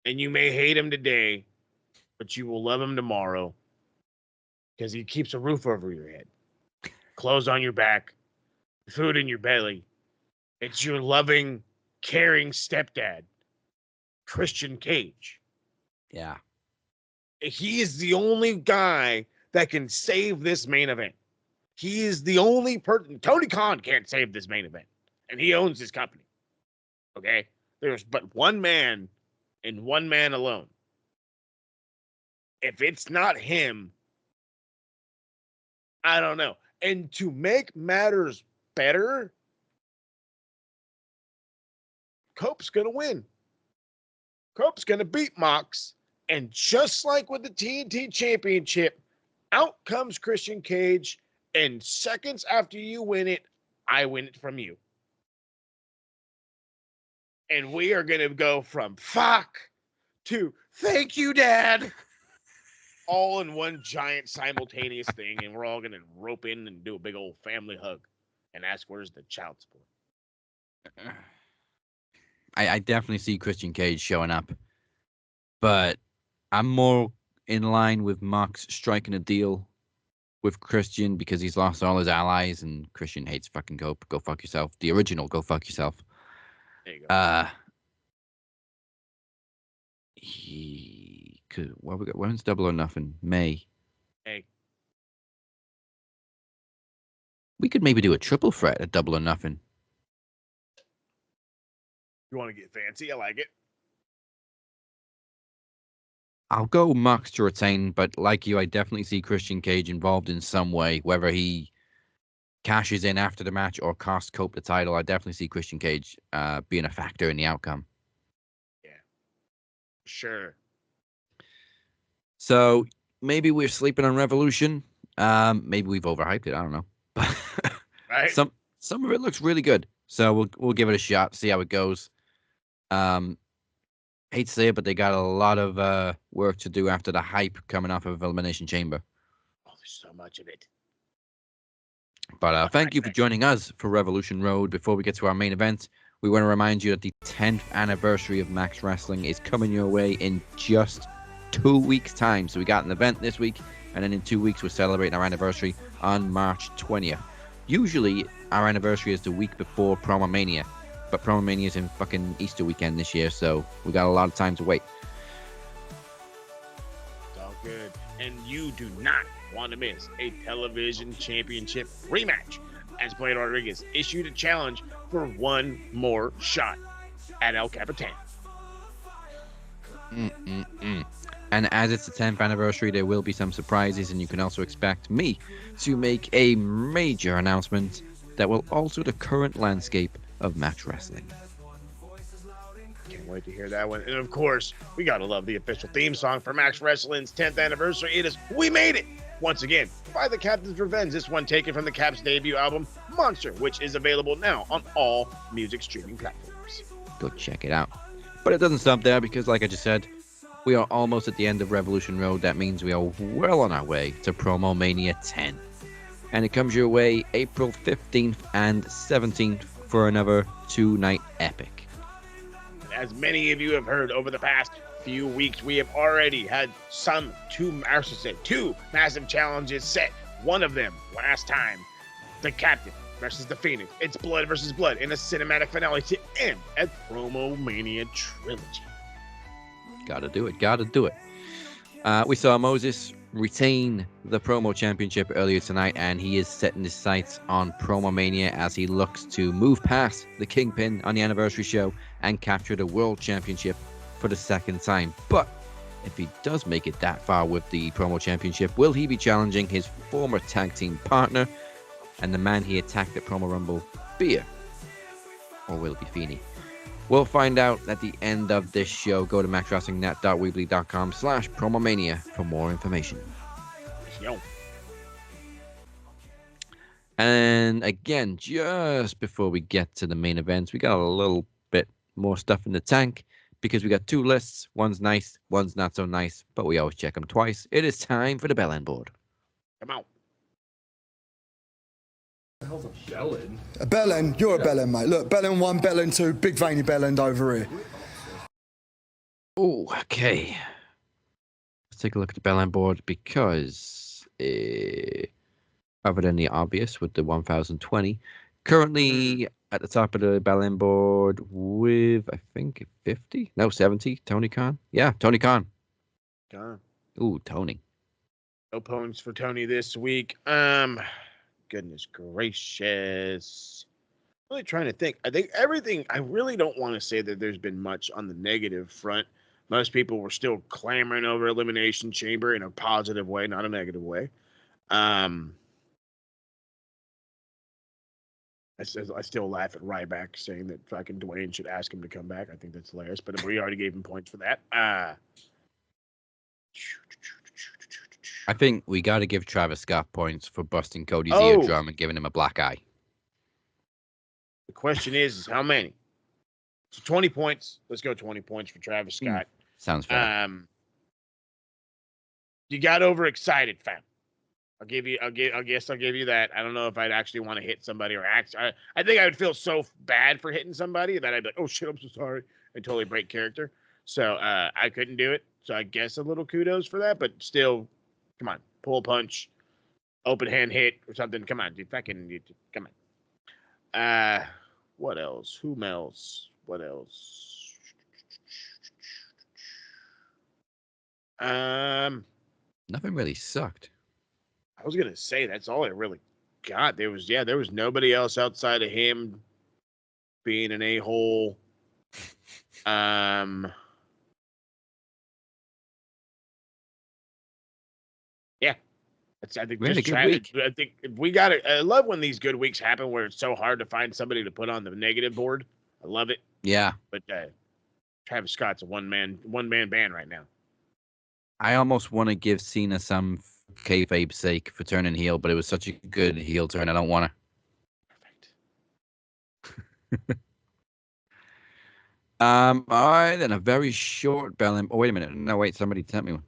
And you may hate him today, but you will love him tomorrow because he keeps a roof over your head, clothes on your back, food in your belly. It's your loving, caring stepdad, Christian Cage. Yeah. He is the only guy that can save this main event. He is the only person. Tony Khan can't save this main event, and he owns his company. Okay? There's but one man and one man alone. If it's not him, I don't know. And to make matters better, Cope's going to win. Cope's going to beat Mox. And just like with the TNT Championship, out comes Christian Cage, and seconds after you win it, I win it from you. And we are going to go from fuck to thank you, Dad, all in one giant simultaneous thing, and we're all going to rope in and do a big old family hug and ask where's the child support. I definitely see Christian Cage showing up, but I'm more in line with Mox striking a deal with Christian because he's lost all his allies and Christian hates fucking Cope. Go fuck yourself. The original, go fuck yourself. There you go. He could. Well, we got when's Double or Nothing? May. Hey. We could maybe do a triple threat at Double or Nothing. You want to get fancy? I like it. I'll go Mox to retain, but like you, I definitely see Christian Cage involved in some way, whether he cashes in after the match or costs Cope the title. I definitely see Christian Cage being a factor in the outcome. Yeah. Sure. So maybe we're sleeping on Revolution. Maybe we've overhyped it. I don't know. Right. Some of it looks really good. So we'll give it a shot, see how it goes. Hate to say it, but they got a lot of work to do after the hype coming off of Elimination Chamber. Oh, there's so much of it. But thank you for joining us for Revolution Road. Before we get to our main event, we want to remind you that the 10th anniversary of Max Wrestling is coming your way in just 2 weeks' time. So we got an event this week, and then in 2 weeks we're celebrating our anniversary on March 20th. Usually our anniversary is the week before PromoMania, but PromoMania is in fucking Easter weekend this year, so we got a lot of time to wait. It's all good. And you do not want to miss a television championship rematch, as Blade Rodriguez issued a challenge for one more shot at El Capitan. And as it's the 10th anniversary, there will be some surprises, and you can also expect me to make a major announcement that will alter the current landscape of Max Wrestling. Can't wait to hear that one. And of course, we gotta love the official theme song for Max Wrestling's 10th anniversary. It is We Made It! Once again, by the Captain's Revenge. This one taken from the Cap's debut album, Monster, which is available now on all music streaming platforms. go check it out. But it doesn't stop there because, like I just said, we are almost at the end of Revolution Road. That means we are well on our way to PromoMania 10. And it comes your way April 15th and 17th for another 2-night epic. As many of you have heard over the past few weeks, we have already had two massive challenges set. One of them, last time, the Captain versus the Phoenix. It's blood versus blood in a cinematic finale to end at PromoMania Trilogy. Gotta do it. We saw Moses retain the Promo Championship earlier tonight, and he is setting his sights on PromoMania as he looks to move past the Kingpin on the anniversary show and capture the World Championship for the second time. But if he does make it that far with the Promo Championship, will he be challenging his former tag team partner and the man he attacked at Promo Rumble, Beer? Or will it be Feeney? We'll find out at the end of this show. Go to maxwrestlingnet.weebly.com/promomania for more information. Yo. And again, just before we get to the main events, we got a little bit more stuff in the tank because we got two lists. One's nice, one's not so nice, but we always check them twice. It is time for the bell end board. Come on. The hell's a bellend? A bellend? You're a bellend, mate. Look, bellend 1, bellend 2, big veiny bellend over here. Oh, okay. Let's take a look at the bellend board because, other than the obvious with the 1020, currently at the top of the bellend board with, I think, 50? No, 70. Tony Khan? Yeah, Tony Khan. Ooh, Tony. No points for Tony this week. Goodness gracious. I'm really trying to think. I think everything, I really don't want to say that there's been much on the negative front. Most people were still clamoring over Elimination Chamber in a positive way, not a negative way. I still laugh at Ryback saying that fucking Dwayne should ask him to come back. I think that's hilarious, but we already gave him points for that. I think we got to give Travis Scott points for busting Cody's eardrum and giving him a black eye. The question is how many? So 20 points. Let's go 20 points for Travis Scott. Sounds fair. You got overexcited, fam. I guess I'll give you that. I don't know if I'd actually want to hit somebody or I think I would feel so bad for hitting somebody that I'd be like, oh shit, I'm so sorry. And totally break character. So I couldn't do it. So I guess a little kudos for that, but still, come on, pull a punch, open hand hit or something. Come on, dude, come on. What else? Who else? What else? Nothing really sucked. I was gonna say that's all I really got. There was nobody else outside of him being an a-hole. Yeah. I think we had a good week. I think we got it. I love when these good weeks happen where it's so hard to find somebody to put on the negative board. I love it. Yeah. But Travis Scott's a one man band right now. I almost want to give Cena some kayfabe sake for turning heel, but it was such a good heel turn. I don't want to. Perfect. All right, then a very short bell. Oh, wait a minute. No, wait. Somebody sent me one.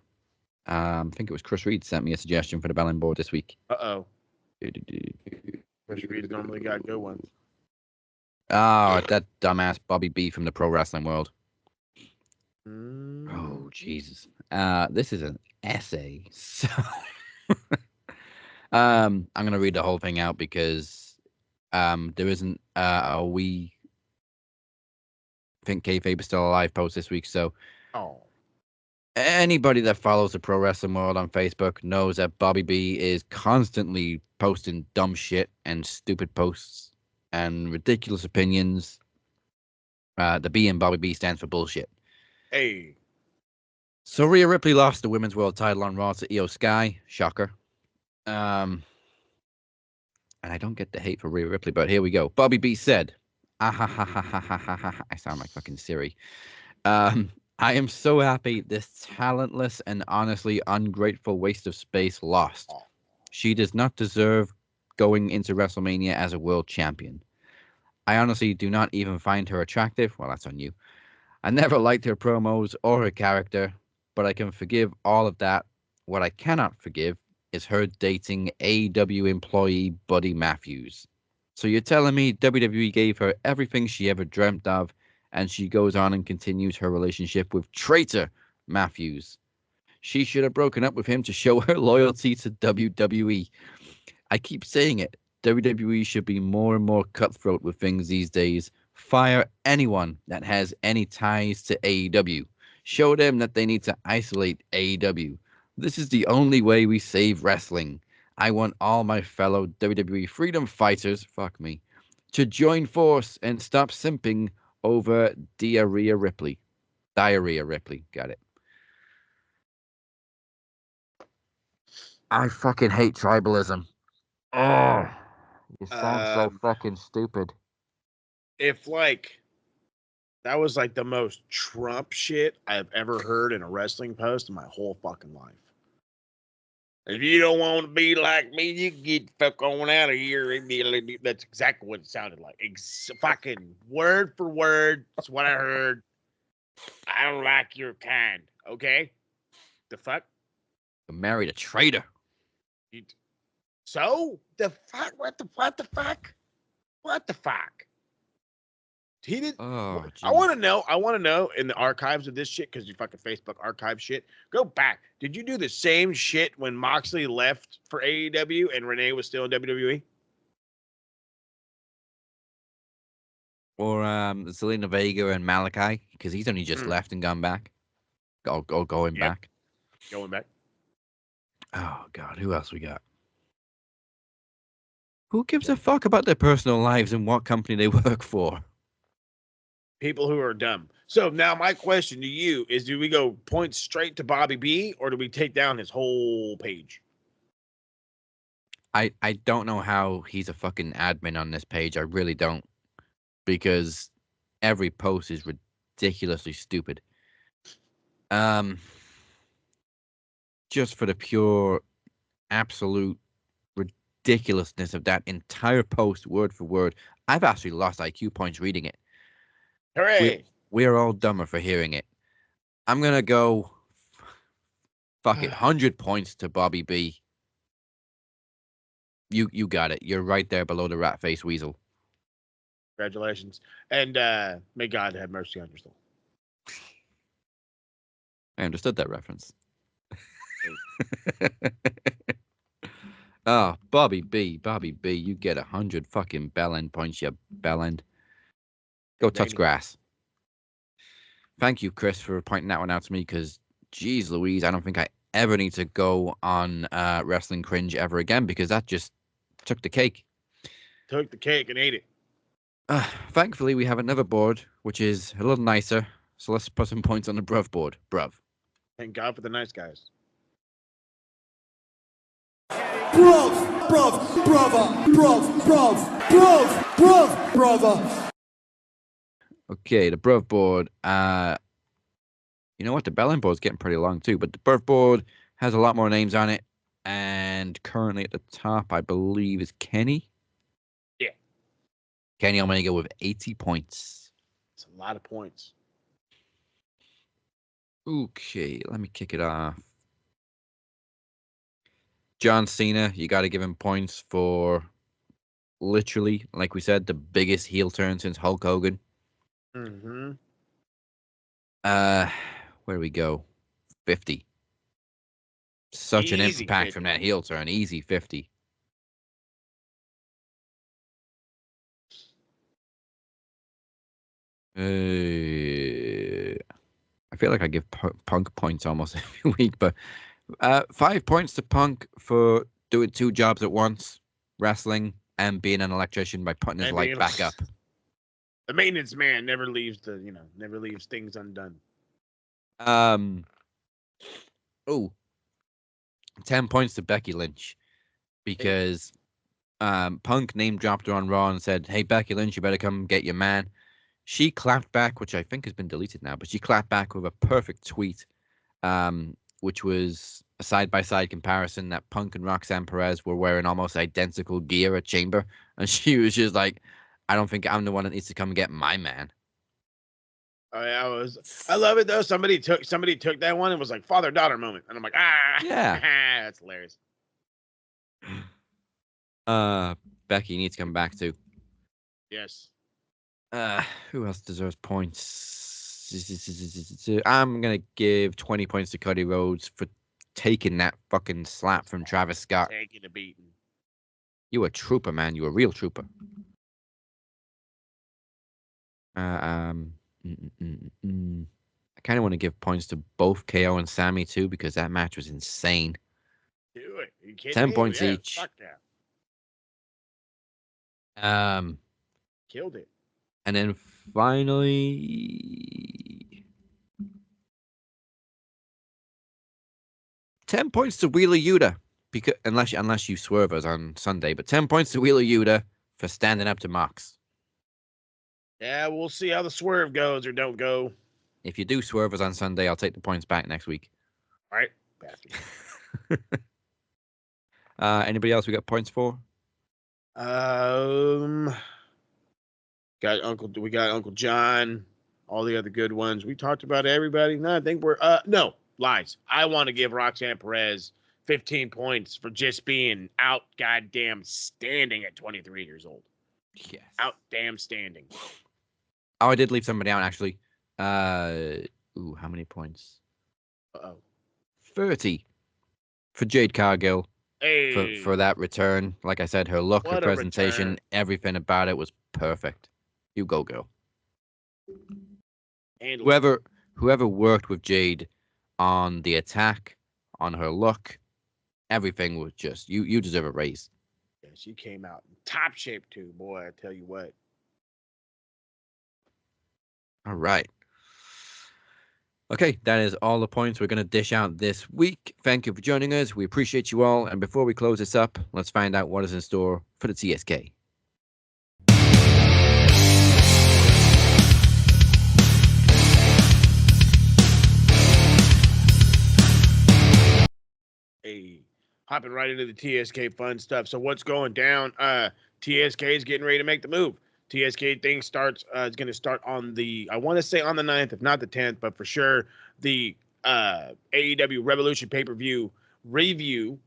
I think it was Chris Reid sent me a suggestion for the bell board this week. Uh-oh. Chris Reid's normally got good ones. Oh, that dumbass Bobby B from the pro wrestling world. Oh, Jesus. This is an essay. So I'm going to read the whole thing out because there isn't a We Think Kayfabe is Still Alive post this week. So anybody that follows the pro wrestling world on Facebook knows that Bobby B is constantly posting dumb shit and stupid posts and ridiculous opinions. The B in Bobby B stands for bullshit. Hey. So Rhea Ripley lost the women's world title on Raw to Io Sky. Shocker. And I don't get the hate for Rhea Ripley, but here we go. Bobby B said, I sound like fucking Siri. I am so happy this talentless and honestly ungrateful waste of space lost. She does not deserve going into WrestleMania as a world champion. I honestly do not even find her attractive. Well, that's on you. I never liked her promos or her character, but I can forgive all of that. What I cannot forgive is her dating AEW employee Buddy Matthews. So you're telling me WWE gave her everything she ever dreamt of, and she goes on and continues her relationship with traitor Matthews. She should have broken up with him to show her loyalty to WWE. I keep saying it. WWE should be more and more cutthroat with things these days. Fire anyone that has any ties to AEW. Show them that they need to isolate AEW. This is the only way we save wrestling. I want all my fellow WWE freedom fighters, fuck me, to join force and stop simping over Diarrhea Ripley. Diarrhea Ripley, got it. I fucking hate tribalism. Oh, you sound so fucking stupid. If like that was like the most Trump shit I've ever heard in a wrestling post in my whole fucking life. If you don't want to be like me, you get the fuck on out of here. That's exactly what it sounded like. Fucking word for word. That's what I heard. I don't like your kind. Okay? The fuck? You married a traitor. So? The fuck? What the fuck? What the fuck? He did. Oh, I want to know in the archives of this shit, because you fucking Facebook archive shit. Go back. Did you do the same shit when Moxley left for AEW and Renee was still in WWE? Or Selena Vega and Malachi, because he's only just left and gone back. Going back. Going back. Oh, God. Who else we got? Who gives a fuck about their personal lives and what company they work for? People who are dumb. So now my question to you is, do we go point straight to Bobby B, or do we take down his whole page? I don't know how he's a fucking admin on this page. I really don't. Because every post is ridiculously stupid. Just for the pure, absolute ridiculousness of that entire post, word for word. I've actually lost IQ points reading it. Hooray! We're all dumber for hearing it. I'm going to go, fuck it, 100 points to Bobby B. You got it. You're right there below the rat face weasel. Congratulations. And may God have mercy on your soul. I understood that reference. Oh, Bobby B, you get 100 fucking bellend points, you bellend. Go touch grass. Thank you, Chris, for pointing that one out to me, because, geez Louise, I don't think I ever need to go on Wrestling Cringe ever again, because that just took the cake. Took the cake and ate it. Thankfully, we have another board, which is a little nicer, so let's put some points on the bruv board. Bruv. Thank God for the nice guys. Brother. Okay, the bruv board. You know what? The bellend board's getting pretty long too, but the bruv board has a lot more names on it, and currently at the top, I believe, is Kenny. Yeah. Kenny Omega with 80 points. It's a lot of points. Okay, let me kick it off. John Cena, you got to give him points for literally, like we said, the biggest heel turn since Hulk Hogan. Mm-hmm. Where do we go? 50. Such an Easy impact 50. from that heel turn. Easy 50. I feel like I give Punk points almost every week, but 5 points to Punk for doing 2 jobs at once, wrestling and being an electrician by putting his light back up. The maintenance man never leaves things undone. 10 points to Becky Lynch, because Punk name dropped her on Raw and said, "Hey, Becky Lynch, you better come get your man." She clapped back, which I think has been deleted now, but she clapped back with a perfect tweet, which was a side-by-side comparison that Punk and Roxanne Perez were wearing almost identical gear at Chamber. And she was just like, I don't think I'm the one that needs to come and get my man. I love it though. Somebody took that one and was like father-daughter moment. And I'm like, yeah. That's hilarious. Becky needs to come back too. Yes. Who else deserves points? I'm gonna give 20 points to Cody Rhodes for taking that fucking slap from Travis Scott. Taking a beating. You a trooper, man. You a real trooper. I kind of want to give points to both KO and Sammy too because that match was insane. Do it. You kidding 10 me? points Yeah, each. Fuck that. Um, Killed it. And then finally, 10 points to Wheeler Yuta, because unless you swerve us on Sunday, but 10 points to Wheeler Yuta for standing up to Mox. Yeah, we'll see how the swerve goes or don't go. If you do swerve us on Sunday, I'll take the points back next week. All right, bastard. Anybody else we got points for? We got Uncle John, all the other good ones. We talked about everybody. No, I think we're no lies. I want to give Roxanne Perez 15 points for just being out goddamn standing at 23 years old. Yes. Out damn standing. Oh, I did leave somebody out actually. How many points? 30 for Jade Cargill. Hey. For that return. Like I said, her look, her What a presentation, return. everything about it was perfect. You go, girl. And Whoever worked with Jade on the attack, on her look, everything was just you deserve a raise. Yeah, she came out in top shape too, boy. I tell you what. All right. Okay, that is all the points we're going to dish out this week. Thank you for joining us. We appreciate you all. And before we close this up, let's find out what is in store for the TSK. Hey, hopping right into the TSK fun stuff. So what's going down? TSK is getting ready to make the move. TSK thing starts is going to start on I want to say on the 9th, if not the 10th, but for sure the AEW Revolution pay-per-view review.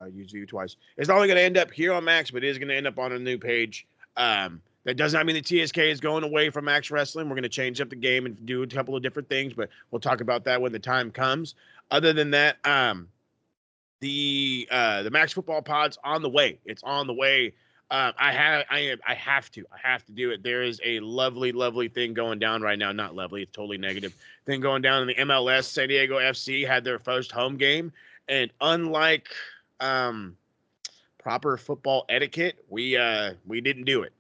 I used view twice. It's not only going to end up here on Max, but it is going to end up on a new page. That does not mean the TSK is going away from Max Wrestling. We're going to change up the game and do a couple of different things, but we'll talk about that when the time comes. Other than that, the Max Football Pod's on the way. It's on the way. I have to do it. There is a lovely thing going down right now. Not lovely, it's totally negative thing going down in the MLS. San Diego FC had their first home game, and unlike proper football etiquette, we didn't do it.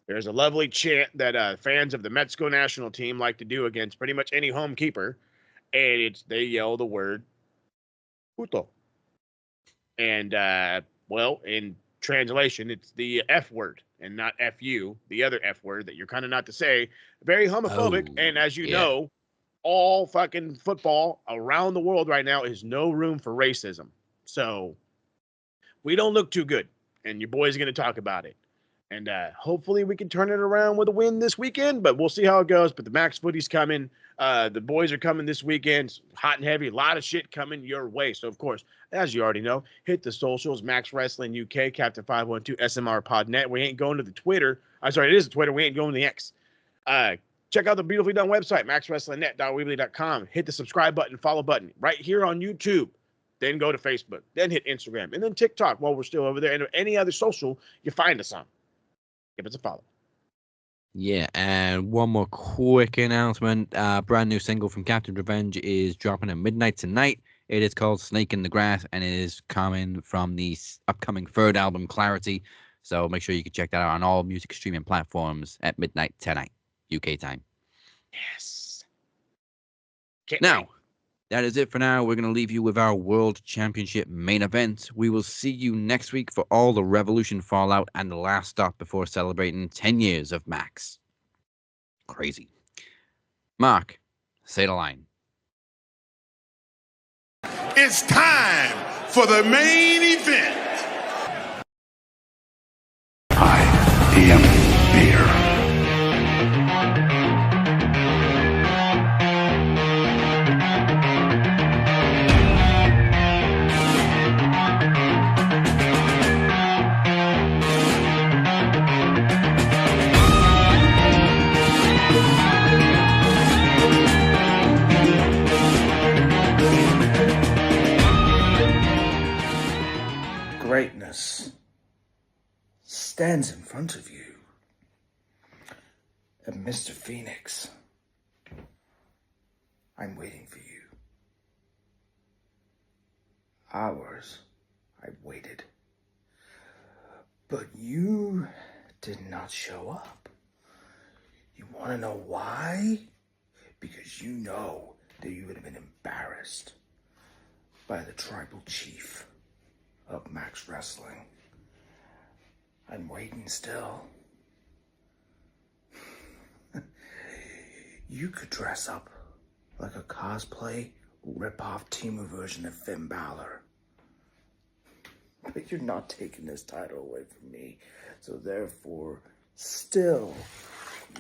There's a lovely chant that fans of the Mexico national team like to do against pretty much any home keeper, and they yell the word "puto," and in translation, it's the F word and not F-U, the other F word that you're kind of not to say. Very homophobic. And as you know, all fucking football around the world right now is no room for racism. So we don't look too good. And your boy's going to talk about it. And hopefully we can turn it around with a win this weekend, but we'll see how it goes. But the Max Footy's coming. The boys are coming this weekend. Hot and heavy. A lot of shit coming your way. So, of course, as you already know, hit the socials. Max Wrestling UK, Captain 512, SMR Podnet. We ain't going to the Twitter. I'm sorry, it is the Twitter. We ain't going to the X. Check out the beautifully done website, maxwrestlingnet.weebly.com. Hit the subscribe button, follow button right here on YouTube. Then go to Facebook. Then hit Instagram. And then TikTok while we're still over there. And any other social you find us on. Give us a follow. Yeah, and one more quick announcement. Brand new single from Captain Revenge is dropping at midnight tonight. It is called Snake in the Grass, and it is coming from the upcoming third album, Clarity. So make sure you can check that out on all music streaming platforms at midnight tonight, UK time. Yes. Now, that is it for now. We're going to leave you with our World Championship main event. We will see you next week for all the Revolution fallout and the last stop before celebrating 10 years of Max. Crazy. Mark, say the line. It's time for the main event. I am stands in front of you. And Mr. Phoenix, I'm waiting for you. Hours I waited. But you did not show up. You want to know why? Because you know that you would have been embarrassed by the tribal chief of Max Wrestling. I'm waiting still. You could dress up like a cosplay rip-off Temu version of Finn Balor. But you're not taking this title away from me. So therefore, still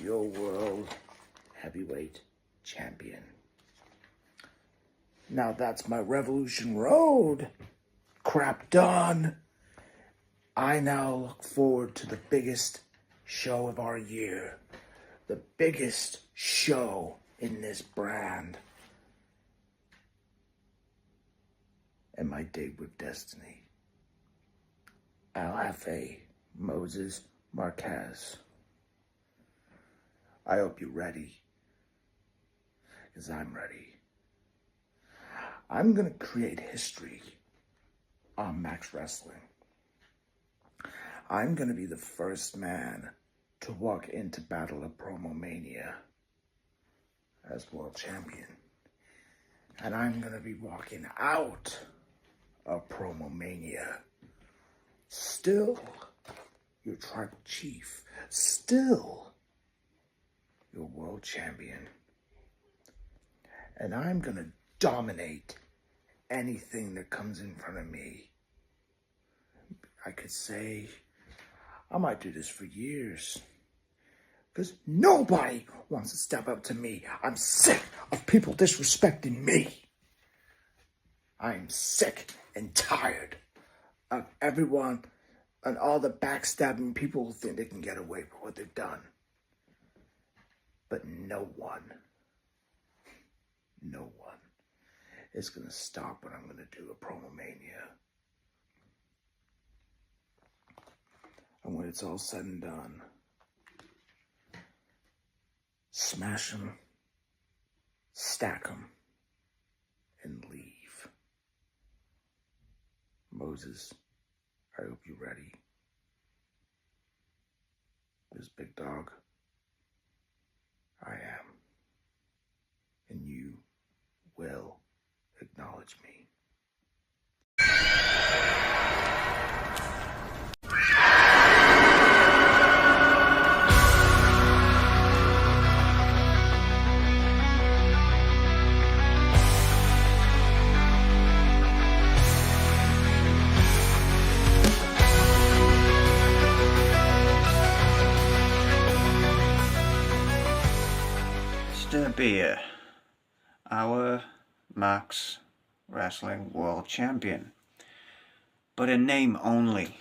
your world heavyweight champion. Now that's my Revolution Road crap done. I now look forward to the biggest show of our year. The biggest show in this brand. And my date with destiny. I'll have a Moses Marquez. I hope you're ready. Because I'm ready. I'm going to create history on Max Wrestling. I'm going to be the first man to walk into Battle of PromoMania as world champion. And I'm going to be walking out of PromoMania still your tribal chief, still your world champion. And I'm going to dominate anything that comes in front of me. I could say I might do this for years. Because nobody wants to step up to me. I'm sick of people disrespecting me. I'm sick and tired of everyone and all the backstabbing people who think they can get away with what they've done. But no one is going to stop what I'm going to do at PromoMania. And when it's all said and done, smash them, stack them, and leave. Moses, I hope you're ready. This big dog, I am. And you will acknowledge me. Mr. Beer, our Max Wrestling World Champion, but in name only.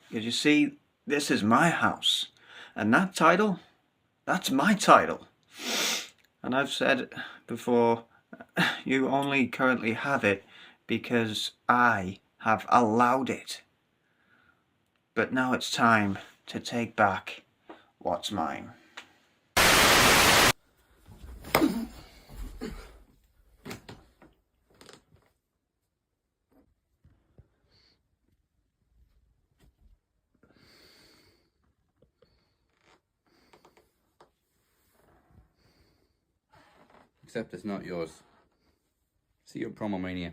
Because you see, this is my house, and that title, that's my title. And I've said before, you only currently have it because I have allowed it. But now it's time to take back what's mine. Except it's not yours. See you at PromoMania.